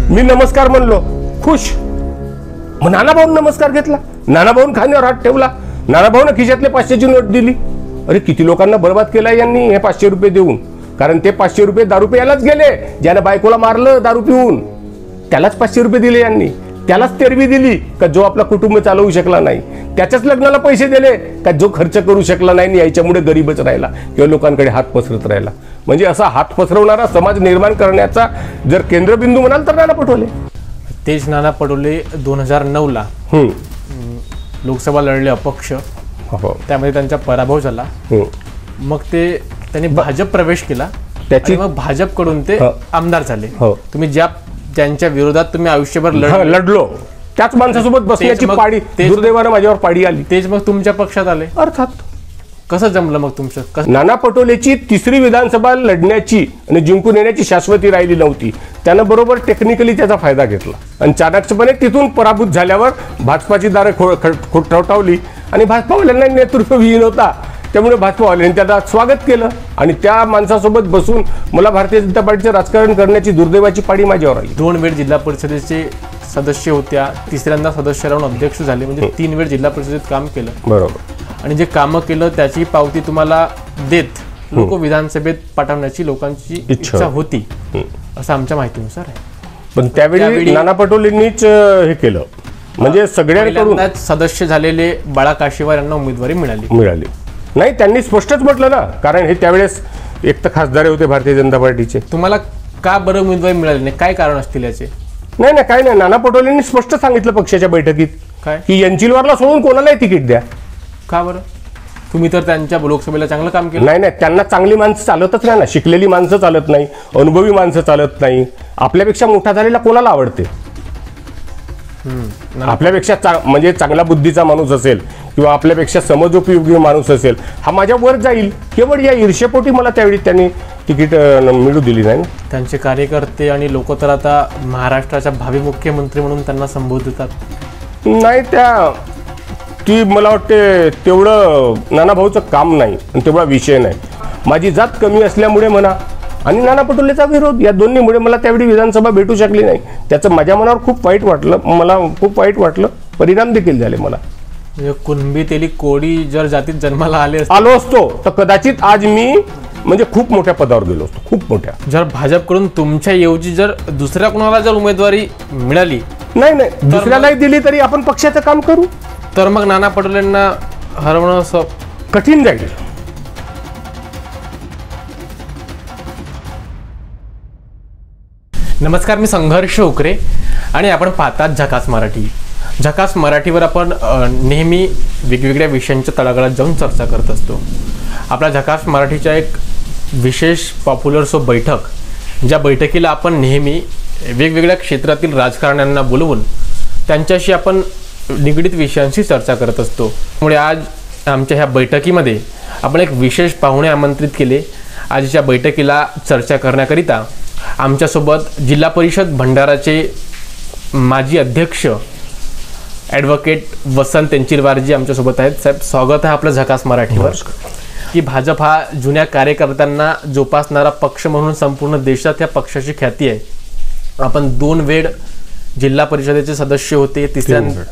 मी नमस्कार म्हणलो, खुश. मग नानाभाऊन नमस्कार घेतला, नानाभाऊन खांद्यावर हात ठेवला, नानाभाऊन खिशातले 500ची नोट दिली. अरे किती लोकांना बर्बाद केला यांनी हे 500 रुपये देऊन. कारण ते 500 रुपये दारू प्यायलाच गेले. ज्यानं बायकोला मारलं दारू पिऊन त्यालाच 500 रुपये दिले यांनी. त्यालाच तेरवी दिली का जो आपला कुटुंब चालवू शकला नाही. त्याच्याच लग्नाला पैसे दिले का जो खर्च करू शकला नाही आणि याच्यामुळे गरीबच राहिला किंवा लोकांकडे हात पसरत राहिला. म्हणजे असा हात पसरवणारा समाज निर्माण करण्याचा जर केंद्रबिंदू म्हणाल तर नाना पटोले. तेच नाना पटोले 2009ला लोकसभा लढले अपक्ष. त्यामध्ये त्यांचा पराभव झाला. मग त्यांनी भाजप प्रवेश केला. मग भाजपकडून ते आमदार झाले. तुम्ही ज्यांच्या विरोधात तुम्ही आयुष्यभर लढलो त्याच माणसासोबत बसण्याची पाडी दुर्दैवानं माझ्यावर पाडी आली. तेच मग तुमच्या पक्षात आले. अर्थात कसं जमलं मग तुमचं? नाना पटोलेची 3री विधानसभा लढण्याची आणि जिंकून येण्याची शाश्वती राहिली नव्हती. त्यानं बरोबर टेक्निकली त्याचा फायदा घेतला आणि चाणक्यपणे तिथून पराभूत झाल्यावर भाजपाची दारं ठवठावली आणि भाजपावाल्यांना नेतृत्वविहीन होता. त्यामुळे भाजपावाल्यांनी त्याला स्वागत केलं आणि त्या माणसासोबत बसून मला भारतीय जनता पार्टीचं राजकारण करण्याची दुर्दैवाची पाडी माझ्यावर आली. 2 वेळ जिल्हा परिषदेचे सदस्य होत्या, 3ऱ्यांदा सदस्य राहून अध्यक्ष झाले. म्हणजे 3 वेळ जिल्हा परिषदेत काम केलं. बरोबर. आणि जे कामं केलं त्याची पावती तुम्हाला देत लोक विधानसभेत पाठवण्याची लोकांची इच्छा होती असं आमच्या माहितीनुसार आहे. पण त्यावेळी नाना पटोलेंनीच हे केलं. म्हणजे सगळ्यांकडून सदस्य झालेले बाळा काशीवार यांना उमेदवारी मिळाली नाही. त्यांनी स्पष्टच म्हटलं ना, कारण हे त्यावेळेस एक तर खासदार होते भारतीय जनता पार्टीचे. तुम्हाला का बरं उमेदवारी मिळाली नाही? काय कारण असतील याचे? नाही काय नाही. नाना पटोलेंनी स्पष्ट सांगितलं पक्षाच्या बैठकीत काय की यंचिलवारला सोडून कोणालाही तिकीट द्या. का बरं? तुम्ही तर त्यांच्या लोकसभेला चांगलं काम केलं. नाही त्यांना चांगली माणसं चालतच नाही ना. शिकलेली माणसं चालत नाही, अनुभवी माणसं चालत नाही. आपल्यापेक्षा मोठा झालेला कोणाला आवडते? आपल्यापेक्षा म्हणजे चांगला बुद्धीचा माणूस असेल किंवा आपल्यापेक्षा समजोपयोगी माणूस असेल हा माझ्या वर जाईल. केवळ या ईर्ष्येपोटी मला त्यावेळी त्यांनी तिकीट मिळू दिली नाही. त्यांचे कार्यकर्ते आणि लोक तर आता महाराष्ट्राच्या भावी मुख्यमंत्री म्हणून त्यांना संबोधतात. नाही ती मला वाटते तेवढं नानाभाऊचं काम नाही आणि तेवढा विषय नाही. माझी जात कमी असल्यामुळे म्हणा आणि नाना पटोलेचा विरोध या दोन्हीमुळे मला त्यावेळी विधानसभा भेटू शकली नाही. त्याचं माझ्या मनावर खूप वाईट वाटलं. मला खूप वाईट वाटलं. परिणाम देखील झाले मला. कुणबी तेली कोडी जर जातीत जन्माला आलो असतो तर कदाचित आज मी म्हणजे खूप मोठ्या पदावर गेलो असतो. खूप मोठ्या. जर भाजपकडून तुमच्या ऐवजी जर दुसऱ्या कोणाला जर उमेदवारी मिळाली नाही दुसऱ्यालाही दिली तरी आपण पक्षाचं काम करू तर मग नाना पटोलेंना हरवणं असं कठीण जाईल. नमस्कार, मी संघर्ष उकरे आणि आपण पाहतात झकास मराठी. झकास मराठीवर आपण नेहमी वेगवेगळ्या विषयांच्या तळागाळात जाऊन चर्चा करत असतो. आपल्या झकास मराठीच्या एक विशेष पॉप्युलर सो बैठक, ज्या बैठकीला आपण नेहमी वेगवेगळ्या क्षेत्रातील राजकारण्यांना बोलवून त्यांच्याशी आपण निगडीत विषयांशी चर्चा करत असतो. त्यामुळे आज आमच्या ह्या बैठकीमध्ये आपण एक विशेष पाहुणे आमंत्रित केले. आजच्या बैठकीला चर्चा करण्याकरिता आमच्यासोबत जिल्हा परिषद भंडाराचे माजी अध्यक्ष ॲडव्होकेट वसंत एंचिलवारजी आमच्यासोबत आहेत. साहेब, स्वागत आहे आपलं झकास मराठीवर. की भाजप हा जुन्या कार्यकर्त्यांना जोपासणारा पक्ष म्हणून संपूर्ण देशात ह्या पक्षाची ख्याती आहे. आपण 2 वेळ जिल्हा परिषदेचे सदस्य होते,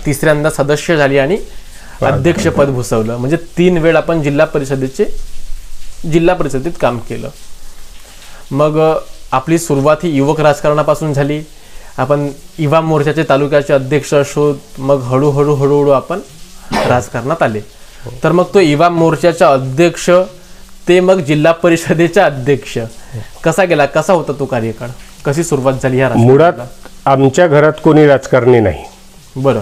तिसऱ्यांदा सदस्य झाली आणि अध्यक्षपद भूषवलं. म्हणजे 3 वेळ आपण जिल्हा परिषदेत काम केलं. मग आपली सुरुवात ही युवक राजकारणापासून झाली. आपण युवा मोर्चाचे तालुक्याचे अध्यक्ष असो, मग हळूहळू आपण राजकारणात आले. तर मग तो युवा मोर्चाचा अध्यक्ष ते मग जिल्हा परिषदेचा अध्यक्ष कसा गेला? कसा होता तो कार्यकाळ? कशी सुरुवात झाली ह्या राजकारणाला? मुळात आमच्या घरात कोणी राजकारणी नाही. बरं.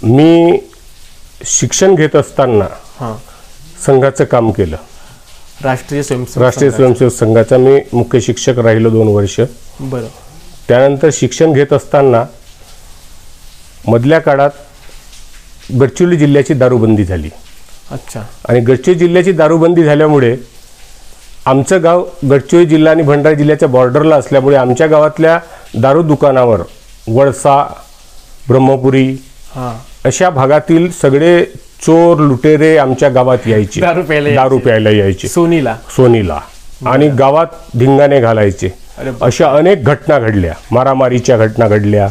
मी शिक्षण घेत असताना संघाचं काम केलं. राष्ट्रीय स्वयंसेवक संघाचा मी मुख्य शिक्षक राहिलो 2 वर्ष. बरं. त्यानंतर शिक्षण घेत असताना मधल्या काळात गडचिरोली जिल्ह्याची दारूबंदी झाली. अच्छा. आणि गडचिरोली जिल्ह्याची दारूबंदी झाल्यामुळे आमचं गाव गडचिरोली जिल्हा आणि भंडारा जिल्ह्याच्या बॉर्डरला असल्यामुळे आमच्या गावातल्या दारू दुकानावर वळसा, ब्रह्मपुरी अशा भागातील सगळे चोर लुटेरे आमच्या गावात यायचे. दारू प्यायला यायचे. सोनीला आणि गावात धिंगाणे घालायचे. अरे अशा अनेक घटना घडल्या, मारामारीच्या घटना घडल्या,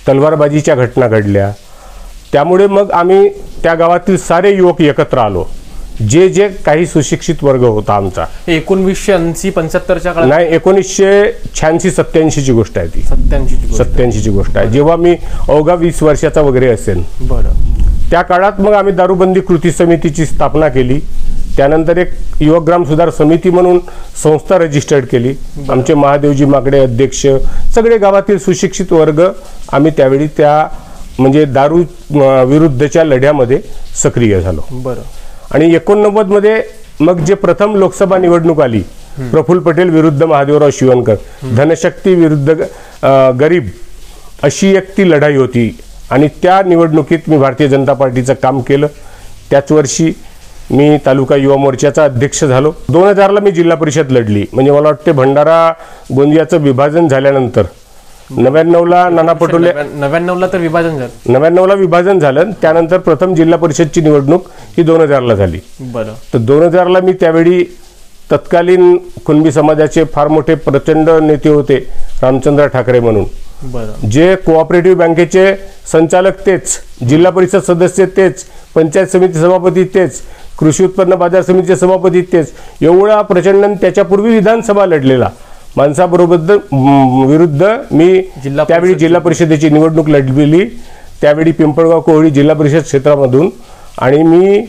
तलवारबाजीच्या घटना घडल्या. त्यामुळे मग आम्ही त्या गावातील सारे युवक एकत्र आलो, जे जे काही सुशिक्षित वर्ग होता आमचा. 1980-75च्या काळात नाही, 1986-87ची गोष्ट आहे ती. 87ची गोष्ट आहे, जेव्हा मी अवघा 20 वर्षाचा वगैरे असेल. बरं. त्या काळात मग आम्ही दारूबंदी कृती समितीची स्थापना केली. त्यानंतर एक युवकग्राम सुधार समिती म्हणून संस्था रजिस्टर्ड केली. आमचे महादेवजी माकडे अध्यक्ष, सगळे गावातील सुशिक्षित वर्ग आम्ही त्यावेळी त्या म्हणजे दारू विरुद्धच्या लढ्यामध्ये सक्रिय झालो. बरं. आणि 89 मध्ये मग जे प्रथम लोकसभा निवडणूक आली, प्रफुल्ल पटेल विरुद्ध महादेवराव शिवणकर, धनशक्ती विरुद्ध गरीब, अशी एक ती लढाई होती. आणि त्या निवडणुकीत मी भारतीय जनता पार्टीचं काम केलं. त्याच वर्षी मी तालुका युवा मोर्चाचा अध्यक्ष झालो. 2000ला मी जिल्हा परिषद लढली. म्हणजे मला वाटते भंडारा गोंदियाचं विभाजन झाल्यानंतर 99ला नाना पटोले, 99ला तर विभाजन झालं. 99ला विभाजन झालं. त्यानंतर प्रथम जिल्हा परिषदची निवडणूक ही 2000ला झाली. बरं. तर 2000ला मी त्यावेळी तत्कालीन कुणबी समाजाचे फार मोठे प्रचंड नेते होते, रामचंद्र ठाकरे म्हणून, बरं, जे कोऑपरेटिव्ह बँकेचे संचालक तेच, जिल्हा परिषद सदस्य तेच, पंचायत समिती सभापती तेच, कृषी उत्पन्न बाजार समितीचे सभापती तेच, एवढा प्रचंड. त्याच्यापूर्वी विधानसभा लढलेला माणसाबरोबर विरुद्ध मी त्यावेळी जिल्हा परिषदेची निवडणूक लढविली. त्यावेळी पिंपळगाव कोहळी जिल्हा परिषद क्षेत्रामधून. आणि मी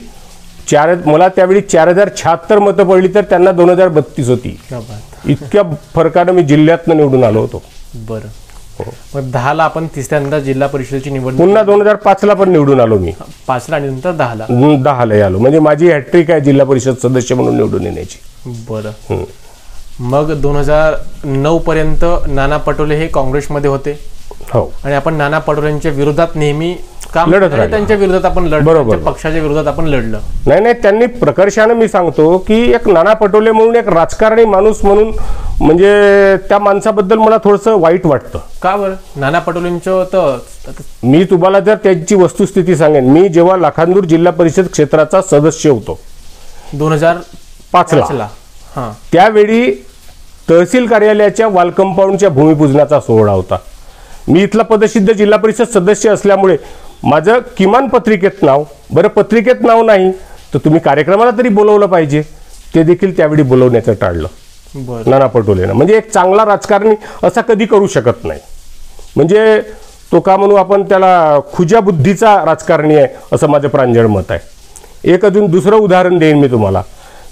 मला त्यावेळी 4076 मतं पडली, तर त्यांना 2032 होती. इतक्या फरकानं मी जिल्ह्यातनं निवडून आलो होतो. बरं. मग 10ला आपण तिसऱ्यांदा जिल्हा परिषदेची निवडणूक, पुन्हा 2005ला पण निवडून आलो मी. 5ला आणि नंतर 10ला. 10ला आलो. म्हणजे माझी हॅट्रिक आहे जिल्हा परिषद सदस्य म्हणून निवडून येण्याची. बरं. मग 2009 पर्यंत नाना पटोले हे काँग्रेसमध्ये होते. हो. आणि आपण नाना पटोलेंच्या विरोधात नेहमी काम लढत आणि राहिलो. त्यांच्या विरोधात आपण लढलो, बरोबर. त्यांच्या पक्षाच्या विरोधात आपण लढलं. नाही, त्यांनी प्रकर्षानं, मी सांगतो की एक नाना पटोले म्हणून एक राजकारणी माणूस म्हणून, म्हणजे त्या माणसाबद्दल मला थोडंसं वाईट वाटतं. का बरं? नाना पटोलेंचं तर मी तुम्हाला जर त्यांची वस्तुस्थिती सांगेन, मी जेव्हा लाखांदूर जिल्हा परिषद क्षेत्राचा सदस्य होतो 2005ला, हां, त्यावेळी तहसील कार्यालयाच्या वॉल कंपाऊंडच्या भूमिपूजनाचा सोहळा होता. मी इथला पदसिद्ध जिल्हा परिषद सदस्य असल्यामुळे माझं किमान पत्रिकेत नाव, बरं पत्रिकेत नाव नाही तर तुम्ही कार्यक्रमाला तरी बोलवलं पाहिजे, ते देखील त्यावेळी बोलवण्याचं टाळलं बरं. नाना पटोलेनं. म्हणजे एक चांगला राजकारणी असा कधी करू शकत नाही. म्हणजे तो का म्हणू आपण त्याला, खुजा बुद्धीचा राजकारणी आहे असं माझं प्रांजळ मत आहे. एक अजून दुसरं उदाहरण देईन मी तुम्हाला,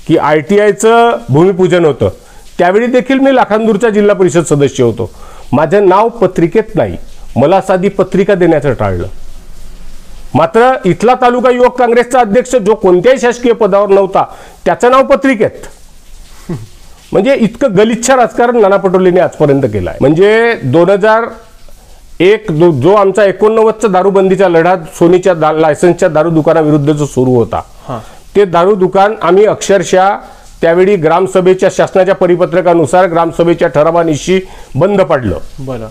की ITIचं भूमिपूजन होतं. त्यावेळी देखील मी लाखांदूरचा जिल्हा परिषद सदस्य होतो. माझं नाव पत्रिकेत नाही, मला साधी पत्रिका देण्याचं टाळलं. मात्र इथला तालुका युवक काँग्रेसचा अध्यक्ष, जो कोणत्याही शासकीय पदावर नव्हता, त्याचं नाव पत्रिकेत. म्हणजे इतकं गलिच्छ राजकारण नाना पटोलेंनी आजपर्यंत केलं आहे. म्हणजे 2001 जो आमचा 89चा दारूबंदीचा लढा सोनीच्या लायसन्सच्या दारू दुकानाविरुद्ध जो सुरू होता, ते दारू दुकान आम्ही अक्षरशः त्यावेळी ग्रामसभेच्या शासनाच्या परिपत्रकानुसार ग्रामसभेच्या ठरावानिशी बंद पाडलं. बरं.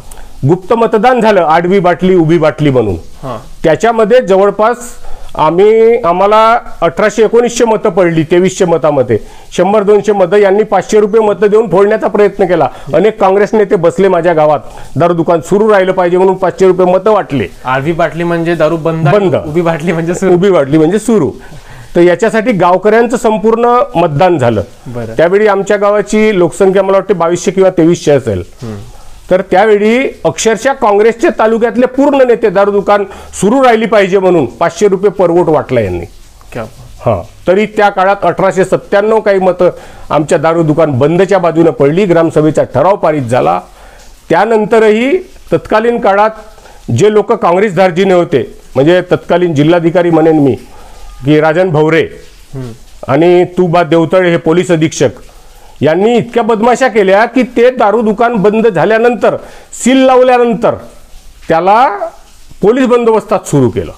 गुप्त मतदान झालं, आडवी बाटली उभी बाटली म्हणून. त्याच्यामध्ये जवळपास आम्हाला 1800-1900 मतं पडली. 2300 मतामध्ये 100-200 मतं यांनी 500 रुपये मतं देऊन फोडण्याचा प्रयत्न केला. अनेक काँग्रेस नेते बसले माझ्या गावात, दारू दुकान सुरू राहिलं पाहिजे म्हणून 500 रुपये मतं वाटले. आडवी बाटली म्हणजे दारू बंद, उभी बाटली म्हणजे सुरू. तर याच्यासाठी गावकऱ्यांचं संपूर्ण मतदान झालं. त्यावेळी आमच्या गावाची लोकसंख्या मला वाटते 2200 किंवा 2300 असेल. तर त्यावेळी अक्षरशः काँग्रेसचे तालुक्यातले पूर्ण नेते दारू दुकान सुरू राहिली पाहिजे म्हणून 500 रुपये पर वोट वाटला यांनी. तरी त्या काळात 1897 काही मतं आमच्या दारू दुकान बंदच्या बाजूने पडली. ग्रामसभेचा ठराव पारित झाला. त्यानंतरही तत्कालीन काळात जे लोक काँग्रेस धार्जिणे होते, म्हणजे तत्कालीन जिल्हाधिकारी म्हणेन मी की राजन भवरे आणि तुबा देवतळे हे पोलीस अधीक्षक, यांनी इतक्या बदमाशा केल्या की ते दारू दुकान बंद झाल्यानंतर, सील लावल्यानंतर त्याला पोलीस बंदोबस्तात सुरू केलं.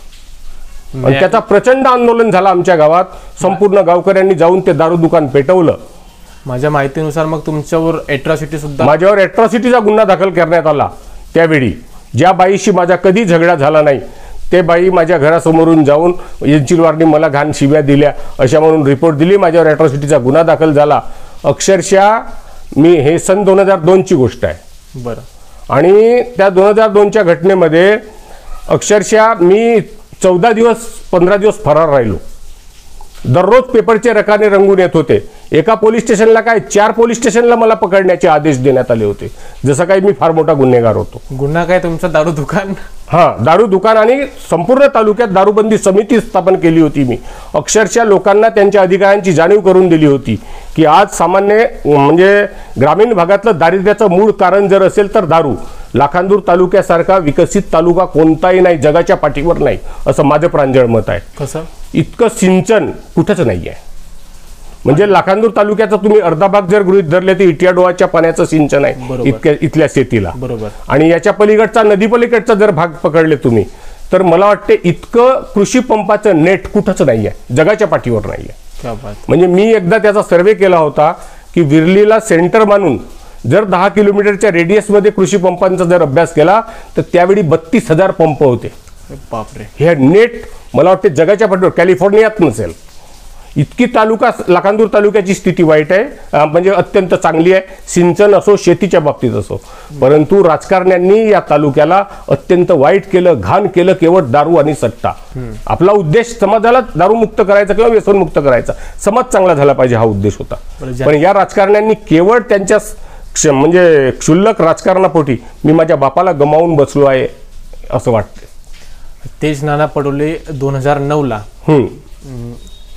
आणि त्याचा प्रचंड आंदोलन झाला आमच्या गावात. संपूर्ण गावकऱ्यांनी जाऊन ते दारू दुकान पेटवलं. माझ्या माहितीनुसार मग तुमच्यावर एट्रॉसिटी सुद्धा, माझ्यावर एट्रॉसिटीचा गुन्हा दाखल करण्यात आला. त्यावेळी ज्या बाईशी माझा कधी झगडा झाला नाही, ते बाई माझ्या घरासमोरून जाऊन एन्चिलवारनी मला घाण शिव्या दिल्या अशा म्हणून रिपोर्ट दिली. माझ्यावर एट्रॉसिटीचा गुन्हा दाखल झाला. अक्षरशः बरं मी हे सन 2002ची गोष्ट आहे बरं आणि त्या 2002च्या घटनेमध्ये अक्षरशः मी 14 दिवस 15 दिवस फरार राहिलो. दररोज पेपरचे रकाने रंगून येत होते. एका पोलीस स्टेशनला काय 4 पोलीस स्टेशनला मला पकडण्याचे आदेश देण्यात आले होते, जसं काही मी फार मोठा गुन्हेगार होतो. गुन्हा काय तुमचं दारू दुकान? हां, दारू दुकान आणि संपूर्ण तालुक्यात दारूबंदी समिती स्थापन केली होती मी. अक्षरशः लोकांना त्यांच्या अधिकारांची जाणीव करून दिली होती की आज सामान्य म्हणजे ग्रामीण भागातलं दारिद्र्याचं मूळ कारण जर असेल तर दारू. लाखांदूर तालुक्यासारखा विकसित तालुका कोणताही नाही, जगाच्या पाठीवर नाही, असं माझं प्रांजळ मत आहे. कसं? इतकं सिंचन कुठंच नाही आहे. म्हणजे लाखांदूर तालुक्याचा तुम्ही अर्धा भाग जर गृहीत धरले तर इटियाडोहाच्या पाण्याचं सिंचन आहे इथल्या शेतीला. बरोबर. आणि याच्या पलीकडचा नदी पलीकडचा जर भाग पकडले तुम्ही तर मला वाटते इतकं कृषी पंपाचं नेट कुठंच नाही आहे, जगाच्या पाठीवर नाही आहे. म्हणजे मी एकदा त्याचा सर्वे केला होता की विरलीला सेंटर मानून जर 10 किलोमीटरच्या रेडियसमध्ये कृषी पंपांचा जर अभ्यास केला तर त्यावेळी 32,000 पंप होते. बापरे. हे नेट मला वाटते जगाच्या पाठीवर कॅलिफोर्नियात नसेल. इतकी तालुका लाखांदूर तालुक्याची स्थिती वाईट आहे, म्हणजे अत्यंत चांगली आहे, सिंचन असो शेतीच्या बाबतीत असो. परंतु राजकारण्यांनी या तालुक्याला अत्यंत वाईट केलं, घाण केलं, केवळ दारू आणि सट्टा. आपला उद्देश समाजाला दारूमुक्त करायचा किंवा व्यसनमुक्त करायचा, समाज चांगला झाला पाहिजे हा उद्देश होता. पण या राजकारण्यांनी केवळ त्यांच्या म्हणजे क्षुल्लक राजकारणापोटी मी माझ्या बापाला गमावून बसलो आहे असं वाटतं. तेज नाना पटोले 2009ला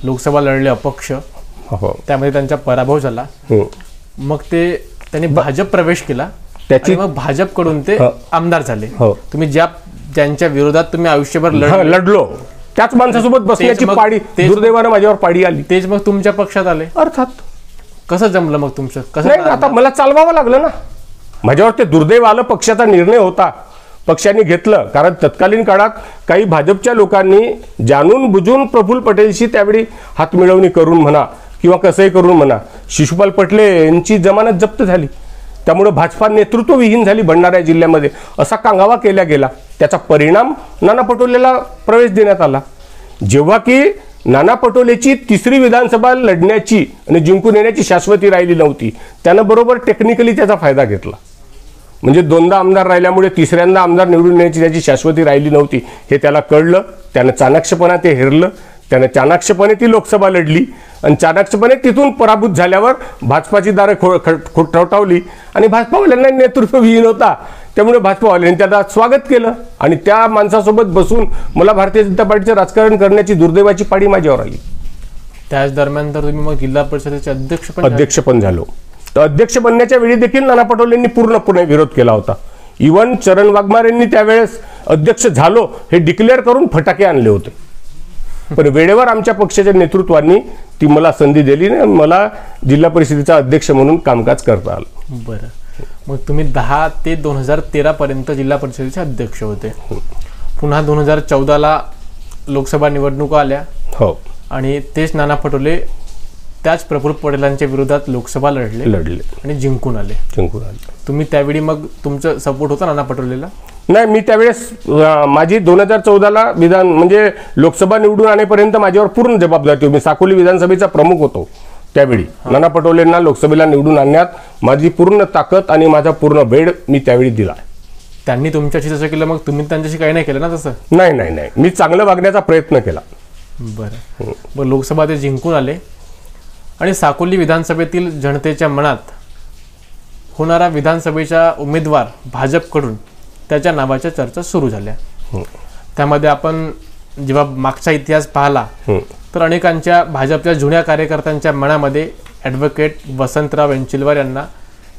लोकसभा लढले अपक्ष, त्यामध्ये त्यांचा पराभव झाला. मग त्यांनी भाजप प्रवेश केला आणि मग भाजपकडून ते आमदार झाले. तुम्ही ज्यांच्या विरोधात तुम्ही आयुष्यभर लढलो त्याच माणसासोबत बसण्याची पाडी दुर्दैवानं माझ्यावर पाडी आली. तेच मग तुमच्या पक्षात आले. अर्थात. कसं जमलं मग तुमचं? कसं? आता मला चालवावं लागलं ना, माझ्यावर ते दुर्दैव आलं. पक्षाचा निर्णय होता, पक्षाने घेतलं. कारण तत्कालीन काळात काही भाजपच्या लोकांनी जाणून बुजून प्रफुल्ल पटेलशी त्यावेळी हातमिळवणी करून म्हणा किंवा कसंही करून म्हणा शिशुपाल पटले यांची जमानत जप्त झाली. त्यामुळे भाजपा नेतृत्वविहीन झाली भंडारा जिल्ह्यामध्ये, असा कांगावा केला गेला. त्याचा परिणाम नाना पटोलेला प्रवेश देण्यात आला. जेव्हा की नाना पटोलेची 3री विधानसभा लढण्याची आणि जिंकून येण्याची शाश्वती राहिली नव्हती, त्यानं बरोबर टेक्निकली त्याचा फायदा घेतला. म्हणजे 2दा आमदार राहिल्यामुळे 3ऱ्यांदा आमदार निवडून येण्याची त्याची शाश्वती राहिली नव्हती हे त्याला कळलं. त्यानं चाणाक्षपणा ते हेरलं. त्यानं चाणाक्षपणे ती लोकसभा लढली आणि चाणाक्षपणे तिथून पराभूत झाल्यावर भाजपाची दारं ठवठावली आणि भाजपावाल्यांना नेतृत्वविहीन होता, त्यामुळे भाजपावाल्यांनी त्याला स्वागत केलं आणि त्या माणसासोबत बसून मला भारतीय जनता पार्टीचं राजकारण करण्याची दुर्दैवाची पाडी माझ्यावर आली. त्याच दरम्यान तर तुम्ही मग जिल्हा परिषदेचे अध्यक्ष पण झालो. तर अध्यक्ष बनण्याच्या वेळी देखील नाना पटोलेंनी पूर्णपणे विरोध केला होता. इव्हन चरण वाघमारेंनी त्यावेळेस अध्यक्ष झालो हे डिक्लेअर करून फटाके आणले होते. पण वेळेवर आमच्या पक्षाच्या नेतृत्वांनी ती मला संधी दिली आणि मला जिल्हा परिषदेचा अध्यक्ष म्हणून कामकाज करता आलं. बरं. मग तुम्ही 10 ते 2013 पर्यंत जिल्हा परिषदेचे अध्यक्ष होते. पुन्हा 2014ला लोकसभा निवडणुका आल्या. हो. आणि तेच नाना पटोले त्याच प्रफुल्ल पटेलांच्या विरोधात लोकसभा लढले आणि जिंकून आले. तुम्ही त्यावेळी मग तुमचं सपोर्ट होता नाना पटोलेला? नाही, मी त्यावेळेस माझी 2014ला विधान म्हणजे लोकसभा निवडून आणेपर्यंत माझ्यावर पूर्ण जबाबदारी होती. मी साकोली विधानसभेचा प्रमुख होतो त्यावेळी. नाना पटोलेंना लोकसभेला निवडून आणण्यात माझी पूर्ण ताकद आणि माझा पूर्ण वेळ मी त्यावेळी दिला. त्यांनी तुमच्याशी तसं केलं, मग तुम्ही त्यांच्याशी काही नाही केलं ना तसं? नाही, मी चांगलं वागण्याचा प्रयत्न केला. बरं. मग लोकसभा ते जिंकून आले आणि साकोली विधानसभेतील जनतेच्या मनात होणारा विधानसभेचा उमेदवार भाजपकडून त्याच्या नावाच्या चर्चा सुरू झाल्या. त्यामध्ये आपण जेव्हा मागचा इतिहास पाहिला तर अनेकांच्या भाजपच्या जुन्या कार्यकर्त्यांच्या मनामध्ये ॲडव्होकेट वसंतराव एंचिलवार यांना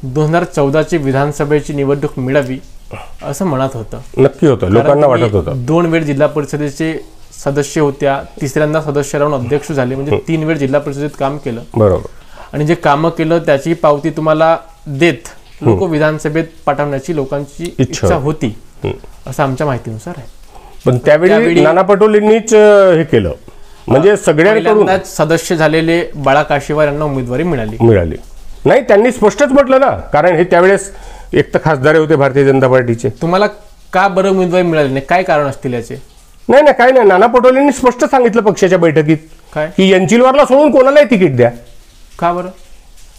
2014ची विधानसभेची निवडणूक मिळावी असं म्हणत होतं. नक्की होतं, लोकांना वाटत होतं. 2 वेळ जिल्हा परिषदेचे सदस्य होत्या, 3ऱ्यांदा सदस्य राहून अध्यक्ष झाले, म्हणजे 3 वेळ जिल्हा परिषदेत काम केलं. बरोबर. आणि जे कामं केलं त्याची पावती तुम्हाला देत लोक विधानसभेत पाठवण्याची लोकांची इच्छा होती असं आमच्या माहितीनुसार आहे. पण त्यावेळी नाना पटोलेंनीच हे केलं, म्हणजे सगळ्यांकडून सदस्य झालेले बाळा काशीवार यांना उमेदवारी मिळाली नाही. त्यांनी स्पष्टच म्हटलं ना, कारण हे त्यावेळेस एक तर खासदार होते भारतीय जनता पार्टीचे. तुम्हाला का बरं उमेदवारी मिळाली नाही, काय कारण असतील याचे? नाही, काही नाही. नाना पटोलेंनी स्पष्ट सांगितलं पक्षाच्या बैठकीत काय की एंचिलवारला सोडून कोणालाही तिकीट द्या. का बरं?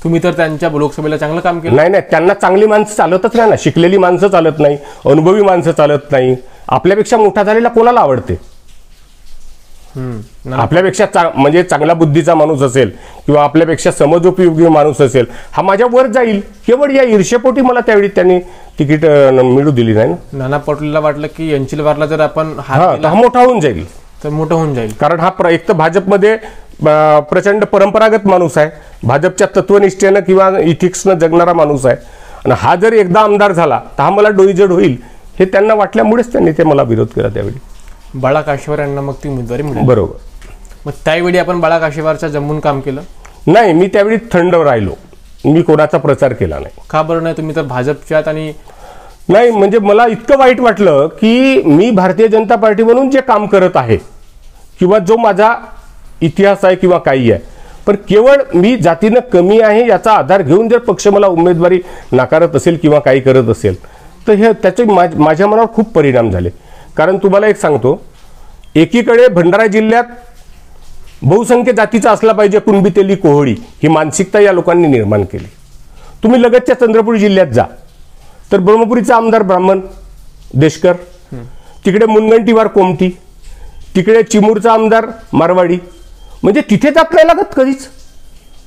तुम्ही तर त्यांच्या लोकसभेला चांगलं काम केलं. नाही नाही, त्यांना चांगली माणसं चालतच नाही ना. शिकलेली माणसं चालत नाही, अनुभवी माणसं चालत नाही. आपल्यापेक्षा मोठा झालेला कोणाला आवडते? आपल्यापेक्षा म्हणजे चांगला बुद्धीचा माणूस असेल किंवा आपल्यापेक्षा समजोपयोगी माणूस असेल, हा माझ्या वर जाईल. केवळ या ईर्ष्येपोटी मला त्यावेळी त्यांनी तिकीट मिळू दिली नाही ना. नाना पटोलेला वाटलं की यांचीलवारला जर आपण हात दिला हा मोठा होऊन जाईल, तर मोठं होऊन जाईल. कारण हा एक तर भाजपमध्ये प्रचंड परंपरागत माणूस आहे, भाजपच्या तत्वनिष्ठेनं किंवा इथिक्सनं जगणारा माणूस आहे. आणि हा जर एकदा आमदार झाला तर हा मला डोईजड होईल हे त्यांना वाटल्यामुळेच त्यांनी ते मला विरोध केला त्यावेळी. बाळा काशीवार यांना मग ती उमेदवारी मिळाली. बरोबर. मग त्यावेळी आपण बाळा काशीवारच्या जमून काम केलं नाही. मी त्यावेळी थंड राहिलो, मी कोणाचा प्रचार केला नाही. का बरं नाही? तुम्ही तर भाजपच्यात. आणि नाही म्हणजे मला इतकं वाईट वाटलं की मी भारतीय जनता पार्टी म्हणून जे काम करत आहे किंवा जो माझा इतिहास आहे किंवा काही आहे, पण केवळ मी जातीनं कमी आहे याचा आधार घेऊन जर पक्ष मला उमेदवारी नाकारत असेल किंवा काही करत असेल तर हे त्याचे माझ्या मनावर खूप परिणाम झाले. कारण तुम्हाला एक सांगतो, एकीकडे भंडारा जिल्ह्यात बहुसंख्य जातीचा असला पाहिजे, कुणबी तेली कोहळी ही मानसिकता या लोकांनी निर्माण केली. तुम्ही लगतच्या चंद्रपूर जिल्ह्यात जा तर ब्रह्मपुरीचा आमदार ब्राह्मण देशकर, तिकडे मुनगंटीवार कोमटी, तिकडे चिमूरचा आमदार मारवाडी. म्हणजे तिथे जात नाही लागत कधीच.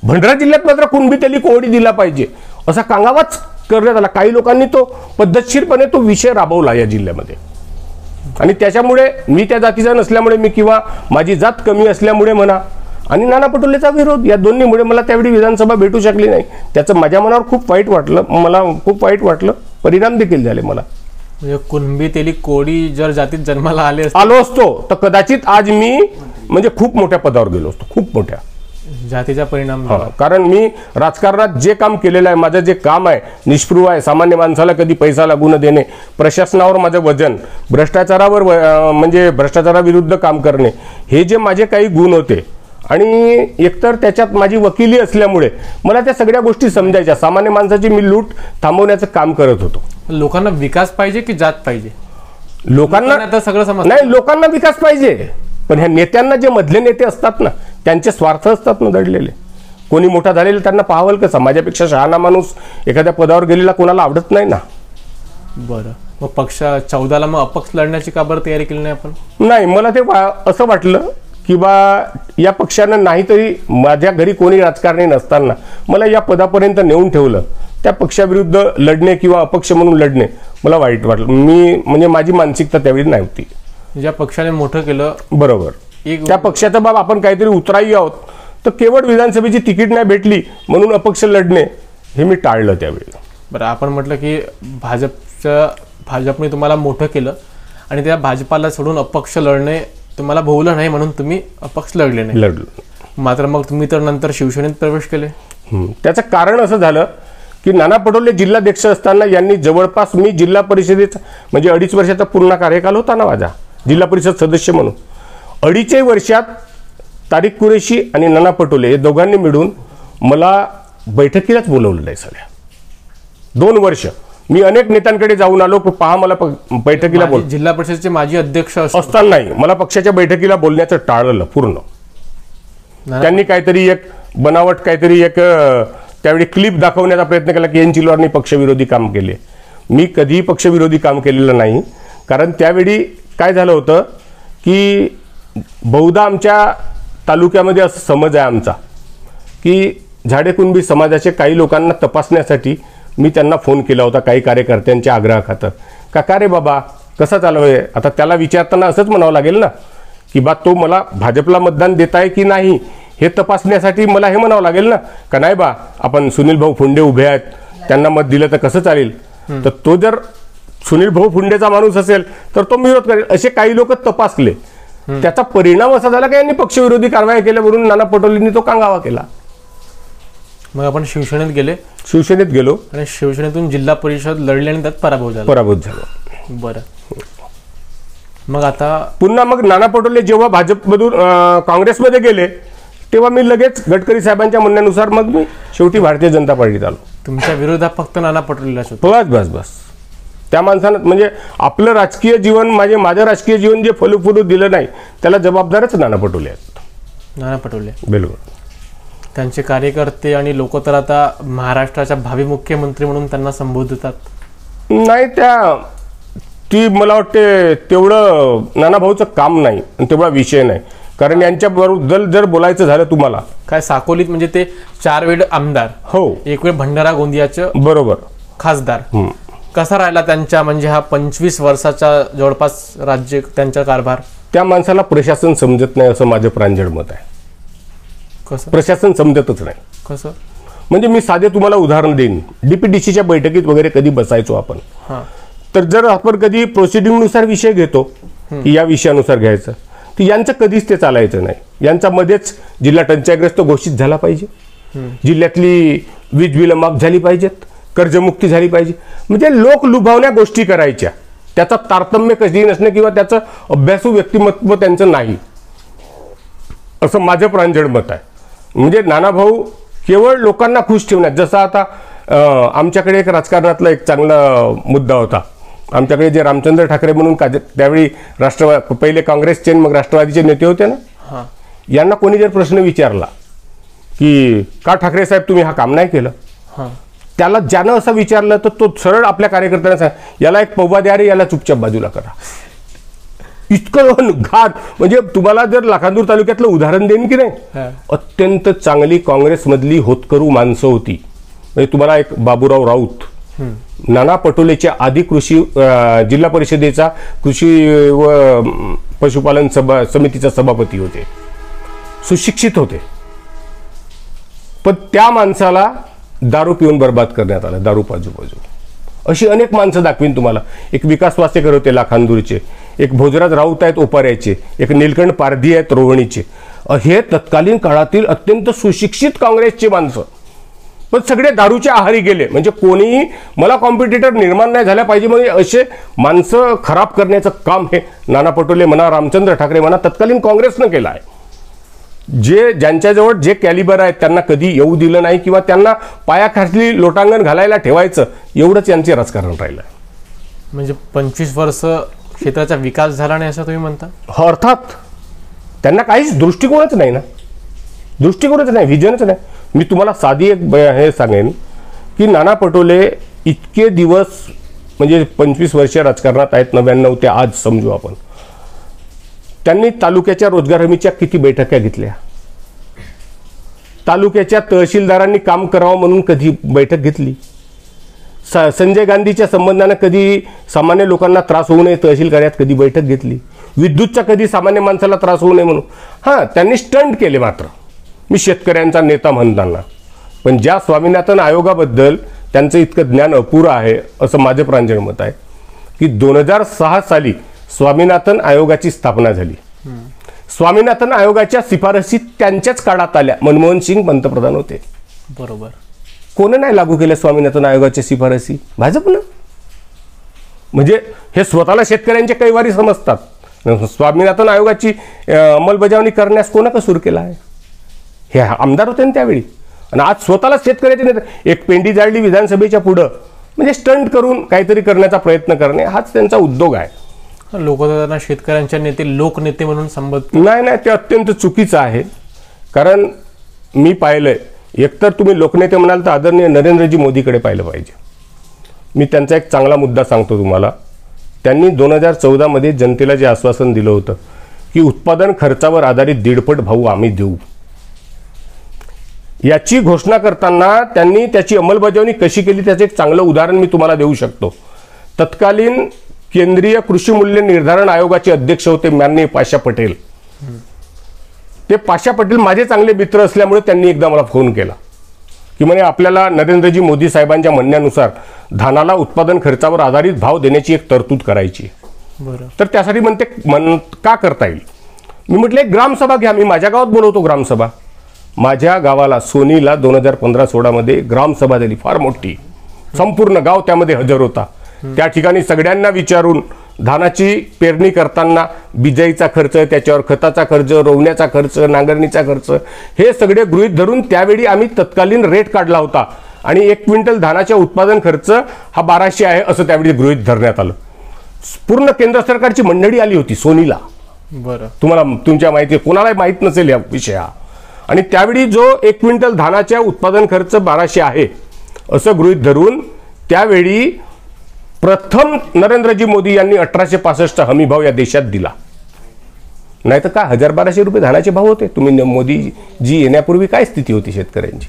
भंडारा जिल्ह्यात मात्र कुणबी तेली कोहळी दिला पाहिजे असा कांगावाच करण्यात आला. काही लोकांनी तो पद्धतशीरपणे तो विषय राबवला या जिल्ह्यामध्ये. आणि त्याच्यामुळे मी त्या जातीचा नसल्यामुळे मी किंवा माझी जात कमी असल्यामुळे म्हणा आणि नाना पटोलेचा विरोध, या दोन्हीमुळे मला त्यावेळी विधानसभा भेटू शकली नाही. त्याचं माझ्या मनावर खूप वाईट वाटलं, मला खूप वाईट वाटलं. परिणाम देखील झाले मला. म्हणजे कुणबी तेली कोळी जर जातीत जन्माला आलो असतो तर कदाचित आज मी म्हणजे खूप मोठ्या पदावर गेलो असतो, खूप मोठ्या. जातीचा परिणाम. कारण मी राजकारणात जे काम केलेलं आहे, माझं जे काम आहे निष्पृह आहे. सामान्य माणसाला कधी पैसा लागू न देणे, प्रशासनावर माझं वजन, भ्रष्टाचारावर म्हणजे भ्रष्टाचाराविरुद्ध काम करणे, हे जे माझे काही गुण होते. आणि एकतर त्याच्यात माझी वकिली असल्यामुळे मला त्या सगळ्या गोष्टी समजायच्या. सामान्य माणसाची मी लूट थांबवण्याचं काम करत होतो. लोकांना विकास पाहिजे की जात पाहिजे? लोकांना आता सगळं समजतं. नाही, लोकांना विकास पाहिजे, पण ह्या नेत्यांना जे मधले नेते असतात ना त्यांचे स्वार्थ असतात ना दडलेले. कोणी मोठा झालेला त्यांना पाहावल कसं? माझ्यापेक्षा शहाणा माणूस एखाद्या पदावर गेलेला कोणाला आवडत नाही ना. बरं, मग पक्ष 14ला मग अपक्ष लढण्याची का बरं तयारी केली नाही आपण? नाही, मला ते असं वाटलं की बा या पक्षानं नाहीतरी माझ्या घरी कोणी राजकारणी नसताना मला या पदापर्यंत नेऊन ठेवलं. त्या पक्षाविरुद्ध लढणे किंवा अपक्ष म्हणून लढणे मला वाईट वाटलं. मी म्हणजे माझी मानसिकता त्यावेळी नव्हती. ज्या पक्षाने मोठं केलं बरोबर, त्या पक्षाचा बाब आपण काहीतरी उतराई आहोत, तर केवळ विधानसभेची तिकीट नाही भेटली म्हणून अपक्ष लढणे हे मी टाळलं त्यावेळी. बरं, आपण म्हटलं की भाजपने तुम्हाला मोठं केलं आणि त्या भाजपाला सोडून अपक्ष लढणे तुम्हाला भोवलं नाही म्हणून तुम्ही अपक्ष लढले नाही. लढलो. मात्र मग तुम्ही तर नंतर शिवसेनेत प्रवेश केले. त्याचं कारण असं झालं की नाना पटोले जिल्हाध्यक्ष असताना यांनी जवळपास, मी जिल्हा परिषदेचा म्हणजे 2.5 वर्षाचा पूर्ण कार्यकाल होता ना माझा जिल्हा परिषद सदस्य म्हणून, 2.5 वर्षात तारिक कुरेशी आणि नाना पटोले हे दोघांनी मिळून मला बैठकीलाच बोलवलं नाही. सगळ्या 2 वर्ष मी अनेक नेत्यांकडे जाऊन आलो, पहा मला बैठकीला बोल. जिल्हा परिषदेचे माजी अध्यक्ष असतानाही मला पक्षाच्या बैठकीला बोलण्याचं टाळलं पूर्ण. त्यांनी काहीतरी एक बनावट, काहीतरी एक त्यावेळी क्लिप दाखवण्याचा प्रयत्न केला की एनचिलवारनी पक्षविरोधी काम केले. मी कधीही पक्षविरोधी काम केलेलं नाही. कारण त्यावेळी काय झालं होतं की बहुधा आमच्या तालुक्यामध्ये असं समज आहे आमचा की झाडे कुणबी समाजाचे काही लोकांना तपासण्यासाठी मी त्यांना फोन केला होता, काही कार्यकर्त्यांच्या आग्रहाखातर. का रे बाबा कसं चालू आहे? आता त्याला विचारताना असंच म्हणावं लागेल ना की बा तो मला भाजपला मतदान देत आहे की नाही हे तपासण्यासाठी मला हे म्हणावं लागेल ना, का नाही बा आपण सुनील भाऊ फुंडे उभे आहेत त्यांना मत दिलं तर कसं चालेल? तर तो जर सुनील भाऊ फुंडेचा माणूस असेल तर तो विरोध करेल. असे काही लोक तपासले. त्याचा परिणाम असा झाला की यांनी पक्षविरोधी कारवाई केल्या म्हणून नाना पटोलेंनी तो कांगावा केला. मग आपण शिवसेनेत गेले. शिवसेनेत गेलो आणि शिवसेनेतून जिल्हा परिषद लढली आणि त्यात पराभव झाला. बरं, मग आता पुन्हा मग नाना पटोले जेव्हा भाजपमधून काँग्रेसमध्ये गेले तेव्हा मी लगेच गडकरी साहेबांच्या म्हणण्यानुसार मग मी शेवटी भारतीय जनता पार्टीत आलो. तुमच्या विरोधात फक्त नाना पटोलेलाच होतं. बस त्या माणसानं म्हणजे आपलं राजकीय जीवन, माझं राजकीय जीवन जे फलू दिलं नाही त्याला जबाबदारच नाना पटोले आहेत. नाना पटोले बिलकुल. त्यांचे कार्यकर्ते आणि लोक तर आता महाराष्ट्राच्या भावी मुख्यमंत्री म्हणून त्यांना संबोधतात. नाही, ती मला वाटते तेवढं नानाभाऊचं काम नाही आणि तेवढा विषय नाही. कारण यांच्याबरोबर जर बोलायचं झालं तुम्हाला, काय साकोलीत म्हणजे ते 4 वेळ आमदार, हो, एक वेळ भंडारा गोंदियाचं बरोबर खासदार. कसा राहिला त्यांच्या म्हणजे हा 25 वर्षाचा जवळपास राज्य त्यांचा कारभार? त्या माणसाला प्रशासन समजत नाही असं माझं प्रांजळ मत आहे. कसं प्रशासन समजतच नाही. कसं म्हणजे मी साधे तुम्हाला उदाहरण देईन. डीपीडीसीच्या बैठकीत वगैरे कधी बसायचो आपण, हां तर जर आपण कधी प्रोसिडिंगनुसार विषय घेतो की या विषयानुसार घ्यायचं, तर यांचं कधीच ते चालायचं नाही. यांचा मध्येच जिल्हा टंचाईग्रस्त घोषित झाला पाहिजे, जिल्ह्यातली वीज बिलं माफ झाली पाहिजेत, कर्जमुक्ती झाली पाहिजे. म्हणजे लोक लुभावण्या गोष्टी करायच्या, त्याचा तारतम्य कधी नसणे किंवा त्याचं अभ्यासू व्यक्तिमत्व त्यांचं नाही, असं माझं प्रांजळ मत आहे. म्हणजे नानाभाऊ केवळ लोकांना खुश ठेवण्यात, जसं आता आमच्याकडे एक राजकारणातला एक चांगला मुद्दा होता. आमच्याकडे जे रामचंद्र ठाकरे म्हणून त्यावेळी पहिले काँग्रेसचे मग राष्ट्रवादीचे नेते होते ना, यांना कोणी जर प्रश्न विचारला की का ठाकरे साहेब तुम्ही हा काम नाही केलं, त्याला ज्यानं असं विचारलं तर तो सरळ आपल्या कार्यकर्त्यांना सांग, याला एक पौवा द्या रे, याला चुपचाप बाजूला करा. इतकं घात. म्हणजे तुम्हाला जर लाखांदूर तालुक्यातलं उदाहरण देईन की नाही, अत्यंत चांगली काँग्रेसमधली होतकरू माणसं होती. म्हणजे तुम्हाला एक बाबूराव राऊत, नाना पटोलेच्या आधी जिल्हा परिषदेचा कृषी व पशुपालन समितीचा सभापती होते, सुशिक्षित होते. पण त्या माणसाला दारू पिऊन बर्बाद करण्यात आलं, दारू पाजू. अशी अनेक माणसं दाखवीन तुम्हाला. एक विकास वासेकर होते लाखांदूरचे, एक भोजराज राऊत आहेत ओपाऱ्याचे, एक नीलकंठ पारधी आहेत रोहिणीचे. हे तत्कालीन काळातील अत्यंत सुशिक्षित काँग्रेसचे माणसं, पण सगळे दारूच्या आहारी गेले. म्हणजे कोणीही मला कॉम्पिटिटर निर्माण नाही झाल्या पाहिजे म्हणजे असे माणसं खराब करण्याचं काम हे नाना पटोले म्हणा, रामचंद्र ठाकरे म्हणा, तत्कालीन काँग्रेसनं केलं आहे. ज्यांच्याजवळ जे कॅलिबर आहेत त्यांना कधी येऊ दिलं नाही किंवा त्यांना पायाखाली लोटांगण घालायला ठेवायचं, एवढंच यांचे राजकारण राहिलं. म्हणजे 25 वर्ष क्षेत्राचा विकास झाला नाही असं तुम्ही म्हणता? अर्थात त्यांना काहीच दृष्टिकोनच नाही ना, दृष्टिकोनच नाही, व्हिजनच नाही. मी तुम्हाला साधी एक हे सांगेन की नाना पटोले इतके दिवस म्हणजे 25 वर्ष राजकारणात आहेत, 99 ते आज समजू आपण, त्यांनी तालुक्याच्या रोजगार हमीच्या किती बैठका घेतल्या, तालुक्याच्या तहसीलदारांनी काम करावं म्हणून कधी बैठक घेतली, संजय गांधीच्या संबंधानं कधी सामान्य लोकांना त्रास होऊ नये तहसील कार्यात कधी बैठक घेतली, विद्युतचा कधी सामान्य माणसाला त्रास होऊ नये म्हणून. हां, त्यांनी स्टंट केले मात्र, मी शेतकऱ्यांचा नेता म्हणताना. पण ज्या स्वामीनाथन आयोगाबद्दल त्यांचं इतकं ज्ञान अपुरं आहे असं माझं प्रांजळ मत आहे की 2006 साली स्वामीनाथन आयोगाची स्थापना झाली. स्वामीनाथन आयोगाच्या शिफारसी त्यांच्याच काळात आल्या, मनमोहन सिंग पंतप्रधान होते. बरोबर. कोण नाही लागू केल्या स्वामीनाथन आयोगाच्या शिफारसी? भाजपनं. म्हणजे हे स्वतःला शेतकऱ्यांचे कैवारी समजतात. स्वामीनाथन आयोगाची अंमलबजावणी करण्यास कोणा कसूर केला आहे? हे आमदार होते ना त्यावेळी, आणि आज स्वतःला शेतकऱ्याचे नेते. एक पेंडी जाळली विधानसभेच्या पुढं, म्हणजे स्टंट करून काहीतरी करण्याचा प्रयत्न करणे हाच त्यांचा उद्योग आहे. लोक त्यांना शेतकऱ्यांचे नेते, लोकनेते म्हणून संबोधतात. नाही, ते अत्यंत चुकीचं आहे. कारण मी पाहिलंय, एकतर तुम्ही लोकनेते म्हणाल तर आदरणीय नरेंद्रजी मोदीकडे पाहिलं पाहिजे. मी त्यांचा एक चांगला मुद्दा सांगतो तुम्हाला. त्यांनी 2014 मध्ये जनतेला जे आश्वासन दिलं होतं की उत्पादन खर्चावर आधारित 1.5 भाव आम्ही देऊ, याची घोषणा करताना त्यांनी त्याची अंमलबजावणी कशी केली त्याचं एक चांगलं उदाहरण मी तुम्हाला देऊ शकतो. तत्कालीन केंद्रीय कृषी मूल्य निर्धारण आयोगाचे अध्यक्ष होते माननीय पाशा पटेल. ते पाशा पटेल माझे चांगले मित्र असल्यामुळे त्यांनी एकदा मला फोन केला की म्हणे आपल्याला नरेंद्रजी मोदी साहेबांच्या म्हणण्यानुसार धानाला उत्पादन खर्चावर आधारित भाव देण्याची एक तरतूद करायची. तर त्यासाठी का करता येईल? मी म्हटलं एक ग्रामसभा घ्या. मी माझ्या गावात बोलवतो ग्रामसभा. माझ्या गावाला सोनीला 2015-16 मध्ये ग्रामसभा झाली, फार मोठी, संपूर्ण गाव त्यामध्ये हजर होता. त्या ठिकाणी सगळ्यांना विचारून धानाची पेरणी करताना बिजाईचा खर्च, त्याच्यावर खताचा खर्च, रोवण्याचा खर्च, नांगरणीचा खर्च, हे सगळे गृहीत धरून त्यावेळी आम्ही तत्कालीन रेट काढला होता आणि 1 क्विंटल धानाच्या उत्पादन खर्च हा 1200 आहे असं त्यावेळी गृहीत धरण्यात आलं. पूर्ण केंद्र सरकारची मंडळी आली होती सोनीला. बरं, तुम्हाला तुमच्या माहिती, कोणालाही माहीत नसेल या विषय हा. आणि त्यावेळी जो 1 क्विंटल धानाच्या उत्पादन खर्च 1200 आहे असं गृहीत धरून त्यावेळी प्रथम नरेंद्रजी मोदी यांनी 1865 हमीभाव या देशात दिला. नाही तर काय 1000-1200 रुपये धानाचे भाव होते. तुम्ही मोदीजी येण्यापूर्वी काय स्थिती होती शेतकऱ्यांची.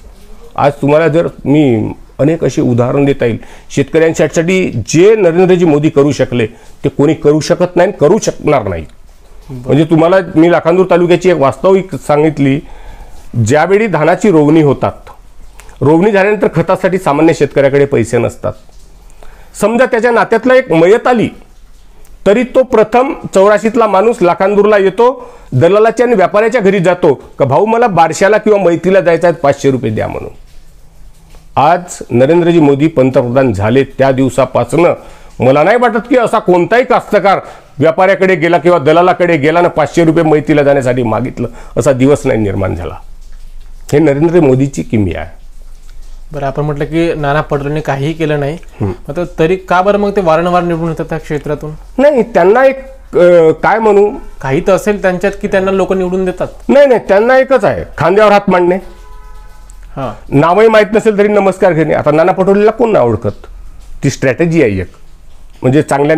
आज तुम्हाला जर मी अनेक असे उदाहरण देता येईल शेतकऱ्यांसाठी जे नरेंद्रजी मोदी करू शकले ते कोणी करू शकत नाही, करू शकणार नाही. म्हणजे तुम्हाला मी लाखांदूर तालुक्याची एक वास्तविक सांगितली. ज्यावेळी धानाची रोवणी होतात, रोवणी झाल्यानंतर खतासाठी सामान्य शेतकऱ्याकडे पैसे नसतात. समजा त्याच्या नात्यातला एक मयत आली तरी तो प्रथम 84तला माणूस लाखांदूरला येतो, दलालाच्या आणि व्यापाऱ्याच्या घरी जातो का भाऊ मला बारशाला किंवा मैतीला जायचं आहे 500 रुपये द्या म्हणून. आज नरेंद्रजी मोदी पंतप्रधान झाले त्या दिवसापासून मला नाही वाटत की असा कोणताही कास्तकार व्यापाऱ्याकडे गेला किंवा दलालाकडे गेला ना 500 रुपये मैतीला जाण्यासाठी मागितलं असा दिवस नाही निर्माण झाला. हे नरेंद्र मोदीची किमया आहे. बरं, आपण म्हटलं की नाना पटोलेंनी काहीही केलं नाही, मात्र तरी का बरं मग ते वारंवार निवडून येतात त्या क्षेत्रातून? नाही, त्यांना एक काय म्हणू, काही तर असेल त्यांच्यात की त्यांना लोक निवडून देतात. नाही, त्यांना एकच आहे, खांद्यावर हात मांडणे. नावही माहीत नसेल तरी नमस्कार घेणे. आता नाना पटोलेला कोण ना ओळखत. ती स्ट्रॅटेजी आहे एक. म्हणजे चांगला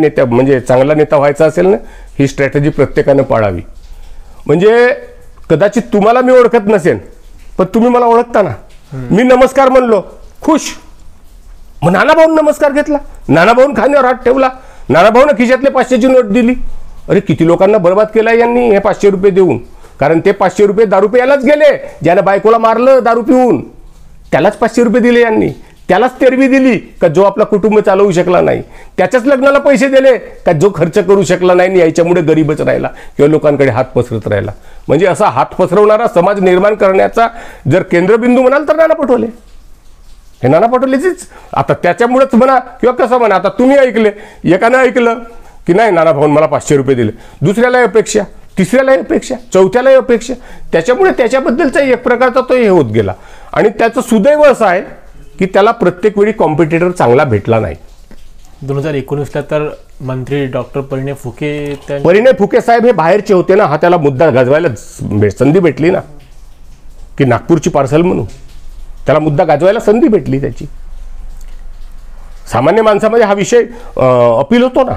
नेता व्हायचा असेल ना, ही स्ट्रॅटेजी प्रत्येकानं पाळावी. म्हणजे कदाचित तुम्हाला मी ओळखत नसेल पण तुम्ही मला ओळखता ना. मी नमस्कार म्हणलो, खुश. मग नानाभाऊन नमस्कार घेतला, नानाभाऊन खांद्यावर हात ठेवला, नानाभाऊन खिशातले 500ची नोट दिली. अरे किती लोकांना बर्बाद केला यांनी हे 500 रुपये देऊन. कारण ते 500 रुपये दारू प्यायलाच गेले. ज्यानं बायकोला मारलं दारू पिऊन त्यालाच 500 रुपये दिले यांनी. त्यालाच तेरवी दिली का जो आपला कुटुंब चालवू शकला नाही. त्याच्याच लग्नाला पैसे दिले का जो खर्च करू शकला नाही आणि याच्यामुळे गरीबच राहिला किंवा लोकांकडे हात पसरत राहिला. म्हणजे असा हात पसरवणारा समाज निर्माण करण्याचा जर केंद्रबिंदू म्हणाल तर नाना पटोले. हे नाना पटोलेचीच. आता त्याच्यामुळेच म्हणा किंवा कसं म्हणा, आता तुम्ही ऐकले, एकानं ऐकलं की नाही नाना भाऊन मला 500 रुपये दिले, दुसऱ्यालाही अपेक्षा, तिसऱ्यालाही अपेक्षा, चौथ्यालाही अपेक्षा. त्याच्यामुळे त्याच्याबद्दलचा एक प्रकारचा तो हे होत गेला. आणि त्याचं सुदैव असं आहे की त्याला प्रत्येक वेळी कॉम्पिटिटर चांगला भेटला नाही. 2019ला तर मंत्री डॉक्टर परिणय फुके साहेब हे बाहेरचे होते ना. हा त्याला मुद्दा गाजवायला संधी भेटली ना, की नागपूरची पार्सल म्हणून त्याला मुद्दा गाजवायला संधी भेटली त्याची. सामान्य माणसामध्ये हा विषय अपील होतो ना.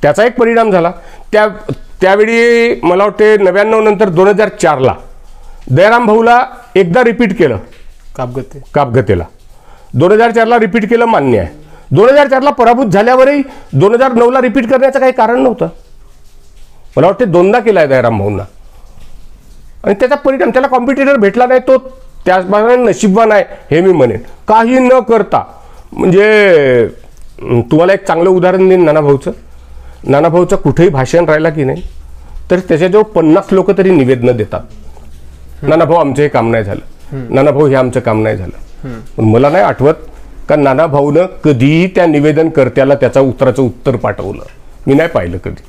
त्याचा एक परिणाम झाला. त्यावेळी मला वाटते 99 नंतर 2004ला दयाराम भाऊला एकदा रिपीट केलं कापगतेला. 2004ला रिपीट केलं, मान्य आहे. 2004ला पराभूत झाल्यावरही 2009ला रिपीट करण्याचं काही कारण नव्हतं. मला वाटते 2दा केला आहे दयाराम भाऊंना. आणि त्याचा परिणाम त्याला कॉम्पिटिटर भेटला नाही. तो त्याचप्रमाणे नशीबवान आहे हे मी म्हणेन. काही न करता म्हणजे तुम्हाला एक चांगलं उदाहरण देईन नानाभाऊचं कुठेही भाषण राहिला की नाही तर त्याच्याजवळ 50 लोक तरी निवेदनं देतात. नानाभाऊ आमचं हे काम नाही झालं, नानाभाऊ हे आमचं काम नाही झालं. पण मला नाही आठवत का नानाभाऊनं कधीही त्या निवेदनकर्त्याला त्याचा उत्तराचं उत्तर पाठवलं. मी नाही पाहिलं कधी.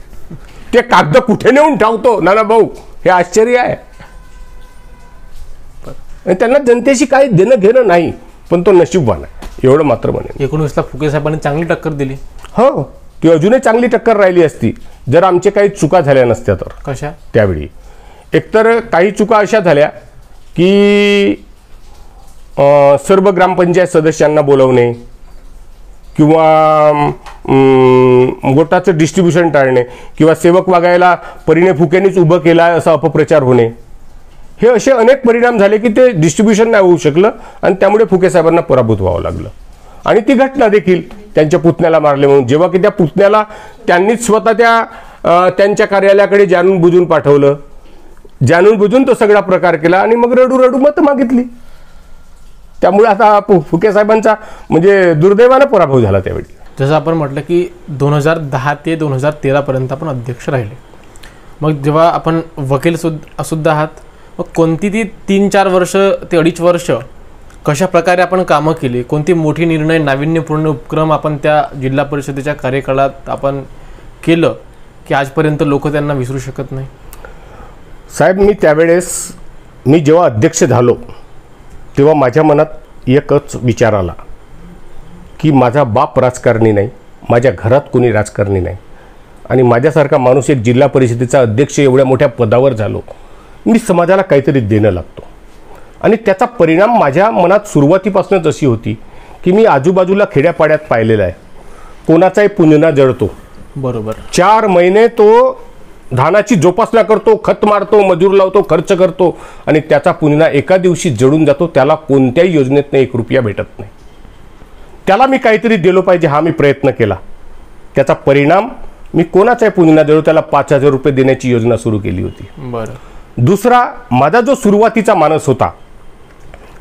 ते कागद कुठे नेऊन ठेवतो नानाभाऊ हे आश्चर्य आहे. त्यांना जनतेशी काही देणं घेणं नाही, पण तो नशीबवान आहे एवढं मात्र म्हणेन. 19ला फुके साहेबांनी चांगली टक्कर दिली. हो, ती अजूनही चांगली टक्कर राहिली असती जर आमचे काही चुका झाल्या नसत्या तर. कशा? त्यावेळी एकतर काही चुका अशा झाल्या की सर्व ग्रामपंचायत सदस्यांना बोलवणे किंवा गोटाचं डिस्ट्रीब्युशन टाळणे किंवा सेवक वागायला परिणय फुकेनीच उभं केला असा अपप्रचार होणे. हे असे अनेक परिणाम झाले की ते डिस्ट्रीब्युशन नाही होऊ शकलं आणि त्यामुळे फुके साहेबांना पराभूत व्हावं लागलं. आणि ती घटना देखील त्यांच्या पुतण्याला मारले म्हणून, जेव्हा की त्या पुतण्याला त्यांनीच स्वतः त्यांच्या कार्यालयाकडे जाणून बुजून पाठवलं, जाणून बुजून तो सगळा प्रकार केला आणि मग रडू मत मागितली. त्यामुळे आता फुके साहेबांचा म्हणजे दुर्दैवानं पराभव झाला त्यावेळी. जसं आपण म्हटलं की 2010 ते 2013 पर्यंत आपण अध्यक्ष राहिले. मग जेव्हा आपण वकील सुद्धा आहात, मग कोणती ती 3-4 वर्ष ते 2.5 वर्ष कशा प्रकारे आपण कामं केली, कोणती मोठी निर्णय, नाविन्यपूर्ण उपक्रम आपण त्या जिल्हा परिषदेच्या कार्यकाळात आपण केलं की आजपर्यंत लोक त्यांना विसरू शकत नाही? साहेब, मी त्यावेळेस जेव्हा अध्यक्ष झालो तेव्हा माझ्या मनात एकच विचार आला की माझा बाप राजकारणी नाही, माझ्या घरात कोणी राजकारणी नाही आणि माझ्यासारखा माणूस एक जिल्हा परिषदेचा अध्यक्ष एवढ्या मोठ्या पदावर झालो मी समाजाला काहीतरी देणं लागतो. आणि त्याचा परिणाम माझ्या मनात सुरुवातीपासूनच अशी होती की मी आजूबाजूला खेड्यापाड्यात पाहिलेला आहे, कोणाचाही पुंजना जळतो, बरोबर. 4 महिने तो धानाची जोपासना करतो, खत मारतो, मजूर लावतो, खर्च करतो आणि त्याचा पुंजना एका दिवशी जळून जातो. त्याला कोणत्याही योजनेतनं 1 रुपया भेटत नाही. त्याला मी काहीतरी दिलो पाहिजे हा मी प्रयत्न केला. त्याचा परिणाम मी कोणाचाही पुंजना जळू त्याला 5,000 रुपये देण्याची योजना सुरू केली होती. बरं. दुसरा, माझा जो सुरुवातीचा मानस होता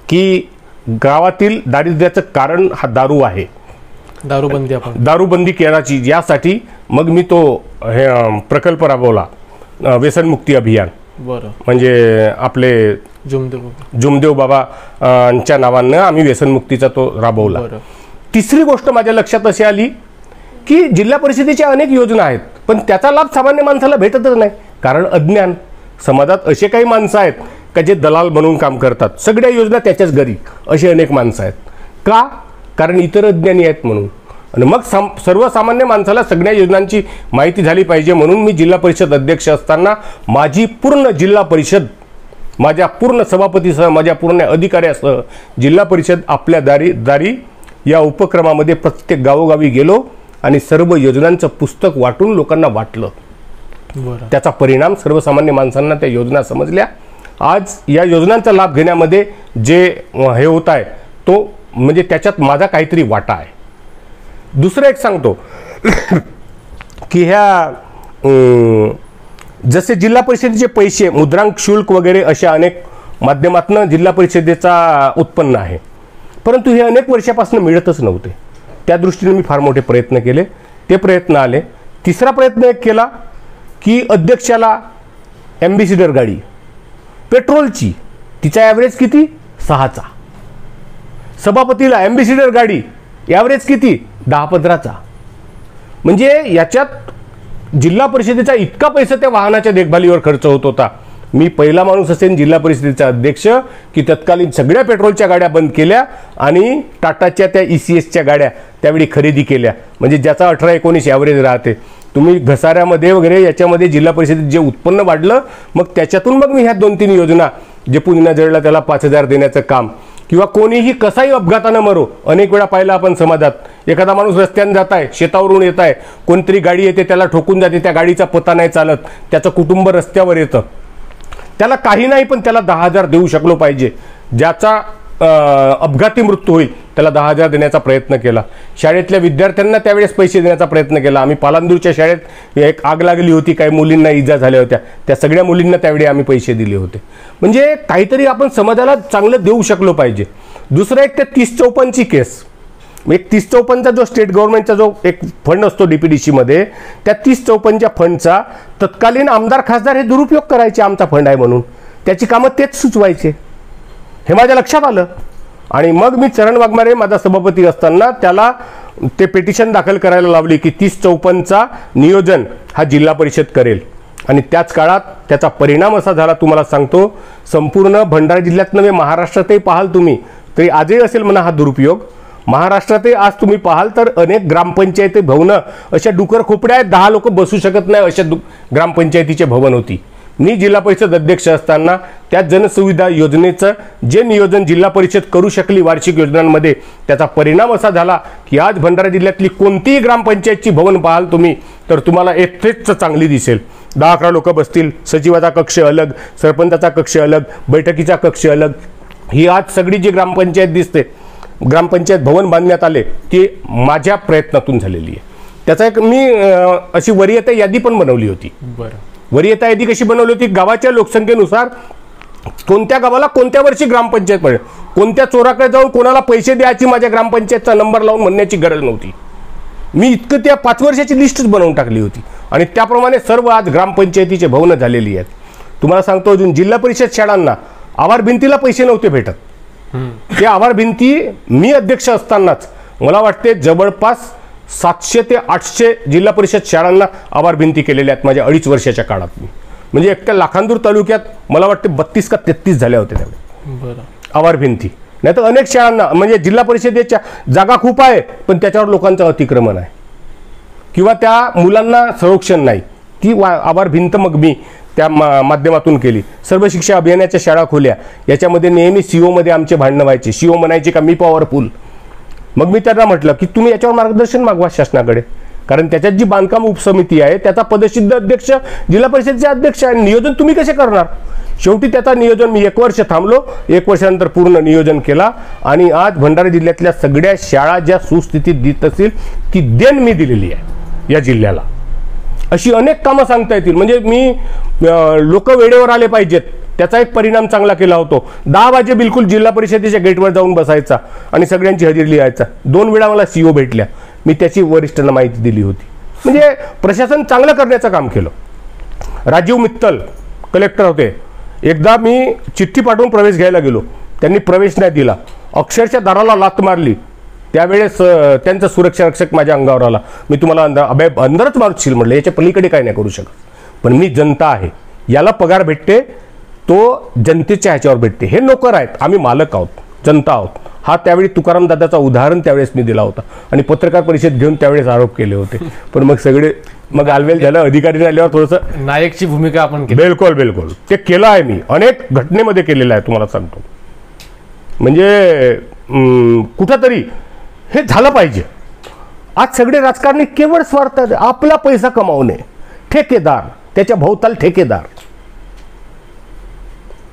की गावातील दारिद्र्याचं कारण हा दारू आहे, दारूबंदी, आपण दारूबंदी करायची, यासाठी मग मी तो हे प्रकल्प राबवला, व्यसनमुक्ती अभियान. बरं. म्हणजे आपले जुमदेव बाबांच्या नावानं आम्ही व्यसनमुक्तीचा तो राबवला. बरं. तिसरी गोष्ट माझ्या लक्षात अशी आली की जिल्हा परिषदेच्या अनेक योजना आहेत, पण त्याचा लाभ सामान्य माणसाला भेटतच नाही. कारण अज्ञान. समाजात असे काही माणसं आहेत का जे दलाल म्हणून काम करतात, सगळ्या योजना त्याच्याच घरी, असे अनेक माणसं आहेत. का? कारण इतर अज्ञानी आहेत म्हणून. आणि मग सर्वसामान्य माणसाला सगळ्या योजनांची माहिती झाली पाहिजे म्हणून मी जिल्हा परिषद अध्यक्ष असताना माझी पूर्ण जिल्हा परिषद, माझ्या पूर्ण सभापतीसह, माझ्या पूर्ण अधिकाऱ्यासह जिल्हा परिषद आपल्या दारी या उपक्रमामध्ये प्रत्येक गावोगावी गेलो आणि सर्व योजनांचं पुस्तक वाटून लोकांना वाटलं. बरं. त्याचा परिणाम सर्वसामान्य माणसांना त्या योजना समजल्या. आज या योजनांचा लाभ घेण्यामध्ये जे हे होत आहे तो म्हणजे त्याच्यात माझा काहीतरी वाटा आहे. दुसरं एक सांगतो की जसे जिल्हा परिषदेचे पैसे, मुद्रांक शुल्क वगैरे अशा अनेक माध्यमातून जिल्हा परिषदेचा उत्पन्न आहे, परंतु हे अनेक वर्षापासून मिळतच नव्हते. त्या दृष्टीने मी फार मोठे प्रयत्न केले, ते प्रयत्न आले. तिसरा प्रयत्न एक केला की अध्यक्षाला ॲम्बेसिडर गाडी पेट्रोलची, तिचा ॲव्हरेज किती? 6चा. सभापतीला ॲम्बेसिडर गाडी ॲव्हरेज किती? 10-15चा. म्हणजे याच्यात जिल्हा परिषदेचा इतका पैसा त्या वाहनाच्या देखभालीवर खर्च होत होता. मी पहिला माणूस असेल जिल्हा परिषदेचा अध्यक्ष की तत्कालीन सगळ्या पेट्रोलच्या गाड्या बंद केल्या आणि टाटाच्या त्या ECSच्या गाड्या त्यावेळी खरेदी केल्या. म्हणजे ज्याचा 18-19 ॲव्हरेज राहते. तुम्ही घसाऱ्यामध्ये वगैरे याच्यामध्ये जिल्हा परिषदेत जे उत्पन्न वाढलं, मग त्याच्यातून मग मी ह्या 2-3 योजना, जे पुंजना जळला त्याला 5,000 देण्याचं काम, किंवा कोणीही कसाही अपघातानं मरो. अनेक वेळा पाहिलं आपण समाजात, एखादा माणूस रस्त्याने जात आहे, शेतावरून येत आहे, कोणतरी गाडी येते त्याला ठोकून जाते, त्या गाडीचा पत्ता नाही चालत, त्याचं कुटुंब रस्त्यावर येतं, त्याला काही नाही पण त्याला 10,000 देऊ शकलो पाहिजे. ज्याचा अपघाती मृत्यू होईल त्याला 10,000 देण्याचा प्रयत्न केला. शाळेतल्या विद्यार्थ्यांना त्यावेळेस पैसे देण्याचा प्रयत्न केला. आम्ही पालांदूरच्या शाळेत एक आग लागली होती, काही मुलींना इजा झाल्या होत्या, त्या सगळ्या मुलींना त्यावेळी आम्ही पैसे दिले होते. म्हणजे काहीतरी आपण समाजाला चांगलं देऊ शकलो पाहिजे. दुसरं एक, त्या 3054ची केस, एक 3054चा जो स्टेट गव्हर्नमेंटचा जो एक फंड असतो DPDC मध्ये, त्या 3054च्या फंडचा तत्कालीन आमदार खासदार हे दुरुपयोग करायचे. आमचा फंड आहे म्हणून त्याची कामं तेच सुचवायचे, हे माझ्या लक्षात आलं. आणि मग मी चरण वाघमारे माझा सभापती असताना त्याला ते पिटिशन दाखल करायला लावली की 3054चा नियोजन हा जिल्हा परिषद करेल. आणि त्याच काळात त्याचा परिणाम असा झाला, तुम्हाला सांगतो, संपूर्ण भंडारा जिल्ह्यात नव्हे महाराष्ट्रातही पाहाल तुम्ही तरी आजही असेल म्हणा हा दुरुपयोग. महाराष्ट्रातही आज तुम्ही पाहाल तर अनेक ग्रामपंचायती भवनं अशा डुकर खोपड्या आहेत, 10 लोक बसू शकत नाही अशा ग्रामपंचायतीचे भवन होती. मी जिल्हा परिषद अध्यक्ष असताना त्या जनसुविधा योजनेचं जे नियोजन जिल्हा परिषद करू शकली वार्षिक योजनांमध्ये, त्याचा परिणाम असा झाला की आज भंडारा जिल्ह्यातली कोणतीही ग्रामपंचायतची भवन पाहाल तुम्ही तर तुम्हाला एकटेच चांगली दिसेल. 10-11 लोक बसतील, सचिवाचा कक्ष अलग, सरपंचाचा कक्ष अलग, बैठकीचा कक्ष अलग. ही आज सगळी जी ग्रामपंचायत दिसते, ग्रामपंचायत भवन बांधण्यात आले, ती माझ्या प्रयत्नातून झालेली आहे. त्याचा एक मी अशी वरीयता यादी पण बनवली होती. बरं. वरीयता यादी कशी बनवली होती? गावाच्या लोकसंख्येनुसार कोणत्या गावाला कोणत्या वर्षी ग्रामपंचायत पडेल, कोणत्या चोराकडे जाऊन कोणाला पैसे द्यायची माझ्या ग्रामपंचायतचा नंबर लावून म्हणण्याची गरज नव्हती. मी इतकं त्या 5 वर्षाची लिस्टच बनवून टाकली होती आणि त्याप्रमाणे सर्व आज ग्रामपंचायतीचे भवनं झालेली आहेत. तुम्हाला सांगतो, अजून जिल्हा परिषद शाळांना आवार भिंतीला पैसे नव्हते भेटत. ते आवार भिंती मी अध्यक्ष असतानाच मला वाटते जवळपास 700 ते 800 जिल्हा परिषद शाळांना आवार भिंती केलेल्या आहेत माझ्या 2.5 वर्षाच्या काळात. मी म्हणजे एकट्या लाखांदूर तालुक्यात मला वाटते 32 का 33 झाल्या होत्या त्यावेळी आवार भिंती. नाही तर अनेक शाळांना म्हणजे जिल्हा परिषदेच्या जागा खूप आहे पण त्याच्यावर लोकांचं अतिक्रमण आहे किंवा त्या मुलांना संरक्षण नाही. ती आवार भिंत मग मी त्या माध्यमातून केली. सर्व शिक्षा अभियानाच्या शाळा खोल्या, याच्यामध्ये नेहमी CO मध्ये आमचे भांडणं व्हायचे. CO म्हणायचे का मी पॉवरफुल. मग मी त्यांना म्हटलं की तुम्ही याच्यावर मार्गदर्शन मागवा शासनाकडे, कारण त्याच्यात जी बांधकाम उपसमिती आहे त्याचा पदसिद्ध अध्यक्ष जिल्हा परिषदेचे अध्यक्ष आहे. नियोजन तुम्ही कसे करणार. शेवटी त्याचा नियोजन मी 1 वर्ष थांबलो. 1 वर्षानंतर पूर्ण नियोजन केला आणि आज भंडारा जिल्ह्यातल्या सगळ्या शाळा ज्या सुस्थितीत दिसत असतील ती देण मी दिलेली आहे या जिल्ह्याला. अशी अनेक कामं सांगता येतील. म्हणजे मी लोक वेळेवर आले पाहिजेत त्याचा एक परिणाम चांगला केला होतो. 10 वाजे बिलकुल जिल्हा परिषदेच्या गेटवर जाऊन बसायचा आणि सगळ्यांची हजेरी लिहायचा. 2 वेळा मला CO भेटल्या. मी त्याची वरिष्ठांना माहिती दिली होती. म्हणजे प्रशासन चांगलं करण्याचं काम केलं. राजीव मित्तल कलेक्टर होते. एकदा मी चिठ्ठी पाठवून प्रवेश घ्यायला गेलो, त्यांनी प्रवेश नाही दिला. अक्षरशः दाराला लाथ मारली. त्यावेळेस त्यांचा सुरक्षा रक्षक माझ्या अंगावर आला. मी तुम्हाला अंदरच मारूशील म्हटलं, याच्या पलीकडे काय नाही करू शकत. पण मी जनता आहे, याला पगार भेटते तो जनतेच्या ह्याच्यावर भेटते. हे नोकर आहेत, आम्ही मालक आहोत, जनता आहोत. हा त्यावेळी तुकाराम दादाचा उदाहरण त्यावेळेस मी दिला होता आणि पत्रकार परिषद घेऊन त्यावेळेस आरोप केले होते. पण मग सगळे मग आलवेल झालं. अधिकारी आल्यावर थोडंसं नायकची भूमिका आपण केली. बिलकुल बिलकुल ते केलं आहे मी, अनेक घटनेमध्ये केलेलं आहे तुम्हाला सांगतो. म्हणजे कुठंतरी हे झालं पाहिजे. आज सगळे राजकारणी केवळ स्वार्थ, आपला पैसा कमावणे, ठेकेदार, त्याच्या भोवताल ठेकेदार,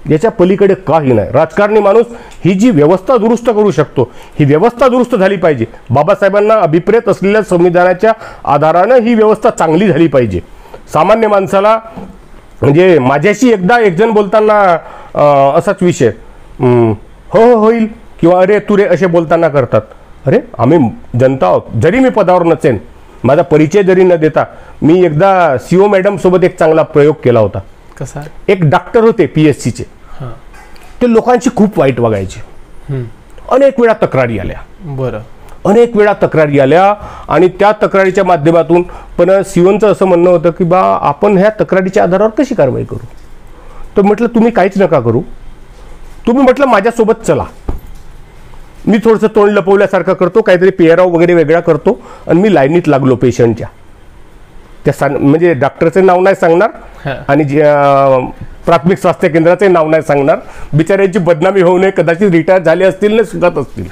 याच्या पलीकडे काही नाही. राजकारणी माणूस ही जी व्यवस्था दुरुस्त करू शकतो, ही व्यवस्था दुरुस्त झाली पाहिजे. बाबासाहेबांना अभिप्रेत असलेल्या संविधानाच्या आधारानं ही व्यवस्था चांगली झाली पाहिजे. सामान्य माणसाला म्हणजे माझ्याशी एकदा एकजण बोलताना असाच विषय हो होईल किंवा अरे तुरे असे बोलताना करतात. अरे आम्ही जनता आहोत. जरी मी पदावर नसेन, माझा परिचय जरी न देता, मी एकदा CO मॅडम सोबत एक चांगला प्रयोग केला होता. कसा. एक डॉक्टर होते PSCचे. ते लोकांची खूप वाईट वागायचे. अनेक वेळा तक्रारी आल्या. बरं. अनेक वेळा तक्रारी आल्या आणि त्या तक्रारीच्या माध्यमातून पण COचं असं म्हणणं होतं की बा आपण ह्या तक्रारीच्या आधारावर कशी कारवाई करू. तर म्हटलं तुम्ही काहीच नका करू, तुम्ही म्हटलं माझ्यासोबत चला. मी थोडंसं तोंड लपवल्यासारखं करतो, काहीतरी पेहराव वगैरे वेगळा करतो आणि मी लाईनीत लागलो पेशंटच्या. त्या म्हणजे डॉक्टरचं नाव नाही सांगणार आणि प्राथमिक स्वास्थ्य केंद्राचे नाव नाही सांगणार. बिचाऱ्यांची बदनामी होऊ नये, कदाचित रिटायर झाले असतील ना सुखात असतील.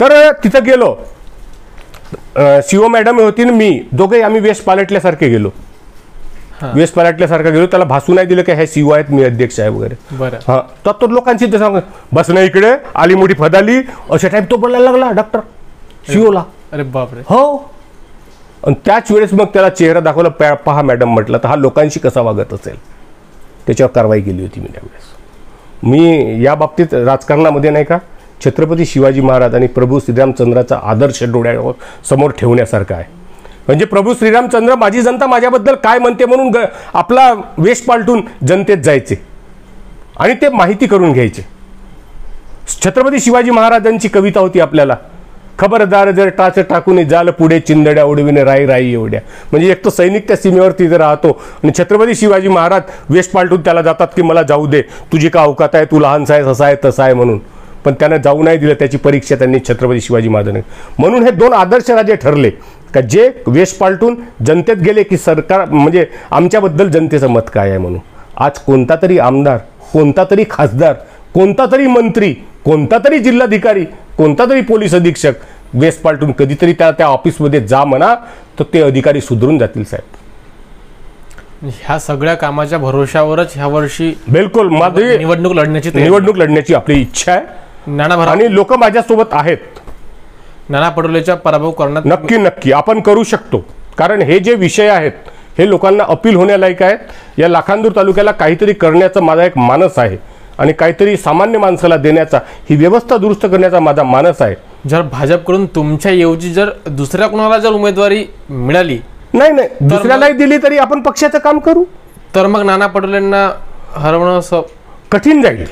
तर तिथं गेलो. CO मॅडम होती ना मी, दोघे आम्ही वेश पालटल्यासारखे गेलो. वेश पालटल्यासारखं गेलो. त्याला भासू नाही दिलं की हे CO आहेत, मी अध्यक्ष आहे वगैरे. बरं. हा तर लोकांची ते सांग बस नाही इकडे आली मोठी फदाली अशा टाईप तो बोलायला लागला डॉक्टर COला. अरे बापरे. हो. आणि त्याच वेळेस मग त्याला चेहरा दाखवला. पहा मॅडम म्हटलं, तर हा लोकांशी कसा वागत असेल. त्याच्यावर कारवाई केली होती मी त्यावेळेस. मी या बाबतीत राजकारणामध्ये नाही का छत्रपती शिवाजी महाराज आणि प्रभू श्रीरामचंद्राचा आदर्श डोळ्यावर समोर ठेवण्यासारखा आहे. म्हणजे प्रभू श्रीरामचंद्र माझी जनता माझ्याबद्दल काय म्हणते म्हणून आपला वेश पालटून जनतेत जायचे आणि ते माहिती करून घ्यायचे. छत्रपती शिवाजी महाराजांची कविता होती आपल्याला, खबरदार जर टाच टाकून जाल पुढे चिंदड्या उडविणे राई राई एवढ्या. म्हणजे एक तो सैनिक त्या सीमेवरती जर राहतो आणि छत्रपती शिवाजी महाराज वेश पालटून त्याला जातात की मला जाऊ दे, तुझी का अवकात आहे, तू लहानसा आहेस, असा आहे तसा आहे म्हणून. पण त्यानं जाऊ नाही दिलं. त्याची परीक्षा त्यांनी छत्रपती शिवाजी महाराजांनी. म्हणून हे 2 आदर्श राजे ठरले का जे वेश पालटून जनतेत गेले की सरकार म्हणजे आमच्याबद्दल जनतेचं मत काय आहे म्हणून. आज कोणता तरी आमदार, कोणता तरी खासदार, कोणता तरी मंत्री, कोणता तरी जिल्हाधिकारी, कोणता तरी पोलीस अधीक्षक वेश पालटून कधीतरी त्या ऑफिसमध्ये जा म्हणा, तर ते अधिकारी सुधरून जातील साहेब. ह्या सगळ्या कामाच्या भरोशावरच ह्या वर्षी बिलकुल माझी निवडणूक लढण्याची आपली इच्छा आहे. आणि लोक माझ्यासोबत आहेत. नाना पटोलेचा पराभव करण्यात नक्की आपण करू शकतो. कारण हे जे विषय आहेत हे लोकांना अपील होण्यालायक आहेत. या लाखांदूर तालुक्याला काहीतरी करण्याचा माझा एक मानस आहे आणि काहीतरी सामान्य माणसाला देण्याचा, ही व्यवस्था दुरुस्त करण्याचा माझा मानस आहे. जर भाजपकडून तुमच्या ऐवजी जर दुसऱ्या कोणाला जर उमेदवारी मिळाली, नाही दुसऱ्यालाही दिली तरी आपण पक्षाचं काम करू, तर मग नाना पटोलेंना हरवणं असं कठीण जाईल.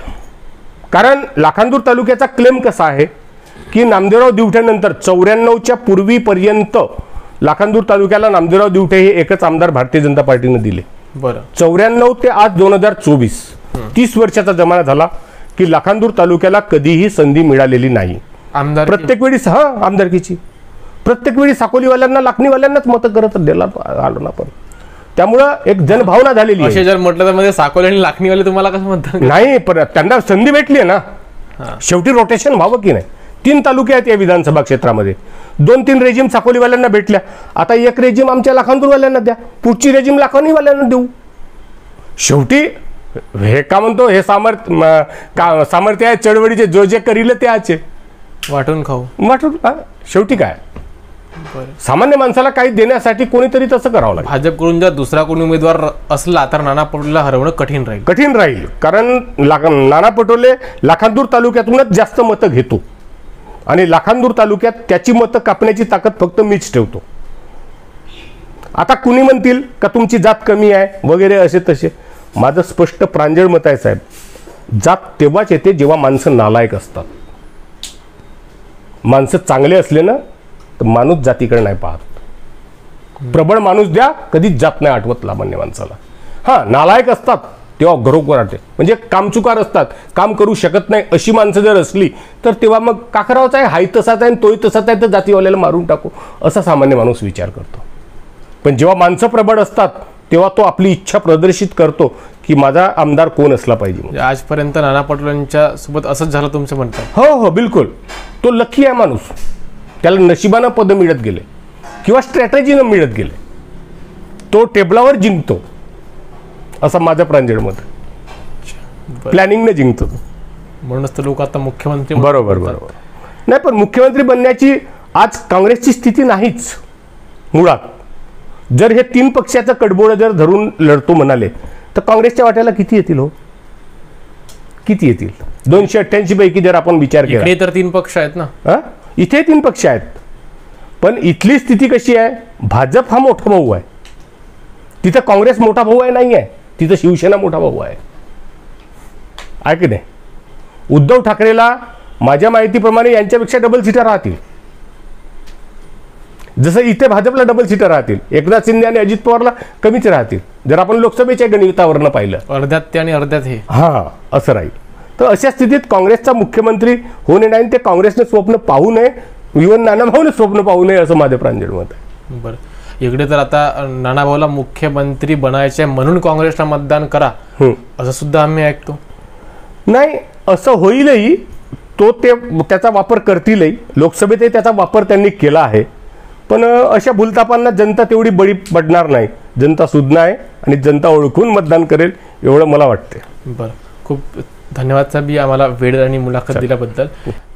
कारण लाखांदूर तालुक्याचा क्लेम कसा आहे की नामदेवराव दिवट्यानंतर 94च्या पूर्वीपर्यंत लाखांदूर तालुक्याला नामदेवराव दिवटे हे एकच आमदार भारतीय जनता पार्टीने दिले. बरं. 94 ते आज 2024 30 वर्षाचा जमाना झाला की लाखांदूर तालुक्याला कधीही संधी मिळालेली नाही. प्रत्येक वेळी आमदारकीची प्रत्येक वेळी साकोलीवाल्यांना, लाखणीवाल्यांनाच मतं करत आलो ना. पण त्यामुळं एक जनभावना झालेली आहे. असे जर म्हटलं तर मध्ये साकोली आणि लाखणीवाले तुम्हाला कसं म्हणतात? नाही, पण त्यांना संधी भेटली आहे ना. शेवटी रोटेशन व्हावं की नाही. 3 तालुके आहेत या विधानसभा क्षेत्रामध्ये. 2-3 रेजिम साकोलीवाल्यांना भेटल्या, आता एक रेजिम आमच्या लाखांदूरवाल्यांना द्या, पुढची रेजिम लाखांनीवाल्यांना देऊ. शेवटी हे का म्हणतो, हे सामर्थ्य आहे चळवळीचे, जो जे करील ते आचे वाटून खाऊ. वाटून शेवटी काय, सामान्य माणसाला काही देण्यासाठी कोणीतरी तसं करावं लागेल. भाजपकडून जर दुसरा कोणी उमेदवार असला तर नाना पटोलेला हरवणं कठीण राहील. कारण नाना पटोले लाखांदूर तालुक्यातूनच जास्त मतं घेतो आणि लाखांदूर तालुक्यात त्याची मतं कापण्याची ताकद फक्त मीच ठेवतो. आता कुणी म्हणतील का तुमची जात कमी आहे वगैरे असे तसे. माझं स्पष्ट प्रांजळ मत आहे साहेब, जात तेव्हाच येते जेव्हा माणसं नालायक असतात. माणसं चांगले असले ना तर माणूस जातीकडे नाही पाहत. प्रबळ माणूस द्या, कधीच जात नाही आठवत सामान्य माणसाला. हां, नालायक असतात तेव्हा घरोघर वाटते, म्हणजे कामचुकार असतात, काम करू शकत नाही अशी माणसं जर असली तर तेव्हा मग काकरावचा आहे, हाय तसाच आहे, तोही तसाच आहे, तर जातीवाल्याला मारून टाकू असा सामान्य माणूस विचार करतो. पण जेव्हा माणसं प्रबळ असतात तेव्हा तो आपली इच्छा प्रदर्शित करतो की माझा आमदार कोण असला पाहिजे. आजपर्यंत नाना पटोलेंच्या सोबत असंच झालं तुमचं म्हणतात? हो, बिलकुल. तो लकी आहे माणूस, त्याला नशिबानं पद मिळत गेले किंवा स्ट्रॅटेजीनं मिळत गेले, तो टेबलावर जिंकतो असं माझं प्रांजळ मत. प्लॅनिंगने जिंकतो. म्हणूनच तर लोक आता मुख्यमंत्री. बरोबर. नाही, पण मुख्यमंत्री बनण्याची आज काँग्रेसची स्थिती नाहीच मुळात. जर हे 3 पक्षाचं कडबोळं जर धरून लढतो म्हणाले तर काँग्रेसच्या वाट्याला किती येतील हो? किती येतील? 288 पैकी जर आपण विचार केला. इकडे तर 3 पक्ष आहेत ना. इथे 3 पक्ष आहेत, पण इथली स्थिती कशी आहे? भाजप हा मोठा भाऊ आहे, तिथं काँग्रेस मोठा भाऊ आहे नाही आहे, तिथं शिवसेना मोठा भाऊ आहे की नाही? उद्धव ठाकरेला माझ्या माहितीप्रमाणे यांच्यापेक्षा डबल सीटर राहतील, जसं इथे भाजपला डबल सीटर राहतील. एकनाथ शिंदे आणि अजित पवारला कमीच राहतील जर आपण लोकसभेच्या गणितावरनं पाहिलं. अर्ध्यात ते आणि अर्ध्यात हे. हां, असं राहील. तर अशा स्थितीत काँग्रेसचा मुख्यमंत्री होणे नाही, ते काँग्रेसने स्वप्न पाहू नये, इव्हन नानाभाऊने स्वप्न पाहू नये असं माझं प्रांजळ मत आहे. बरं, इकडे तर आता नानाभाऊला मुख्यमंत्री बनायचे म्हणून काँग्रेसला मतदान करा असं सुद्धा आम्ही ऐकतो. नाही, असं होईलही, त्याचा वापर करतीलही. लोकसभेतही त्याचा वापर त्यांनी केला आहे, पण अशा भूलतापांना जनता तेवढी बळी पडणार नाही. जनता सुज्ञ आहे आणि जनता ओळखून मतदान करेल एवढं मला वाटते. बरं, खूप धन्यवाद साहेब आम्हाला वेळ आणि मुलाखत दिल्याबद्दल.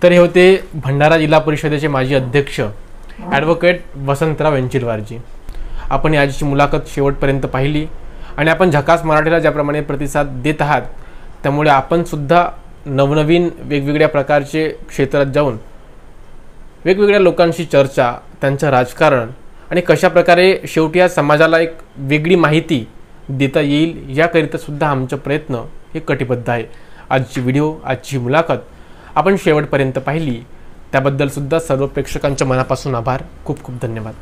तर हे होते भंडारा जिल्हा परिषदेचे माजी अध्यक्ष ॲडव्होकेट वसंतराव वेंचिलवारजी. आपण याची मुलाखत शेवटपर्यंत पाहिली आणि आपण झकास मराठीला ज्याप्रमाणे प्रतिसाद देत आहात त्यामुळे आपण सुद्धा नवनवीन वेगवेगळ्या प्रकारचे क्षेत्रात जाऊन वेगवेगळ्या लोकांशी चर्चा, त्यांचं राजकारण आणि कशा प्रकारे शेवटी या समाजाला एक वेगळी माहिती देता येईल याकरिता सुद्धा आमचा प्रयत्न हे कटिबद्ध आहे. आजची व्हिडिओ, आजची मुलाखत आपण शेवटपर्यंत पाहिली त्याबद्दल सुद्धा सर्व प्रेक्षकांच्या मनापासून आभार. खूप खूप धन्यवाद.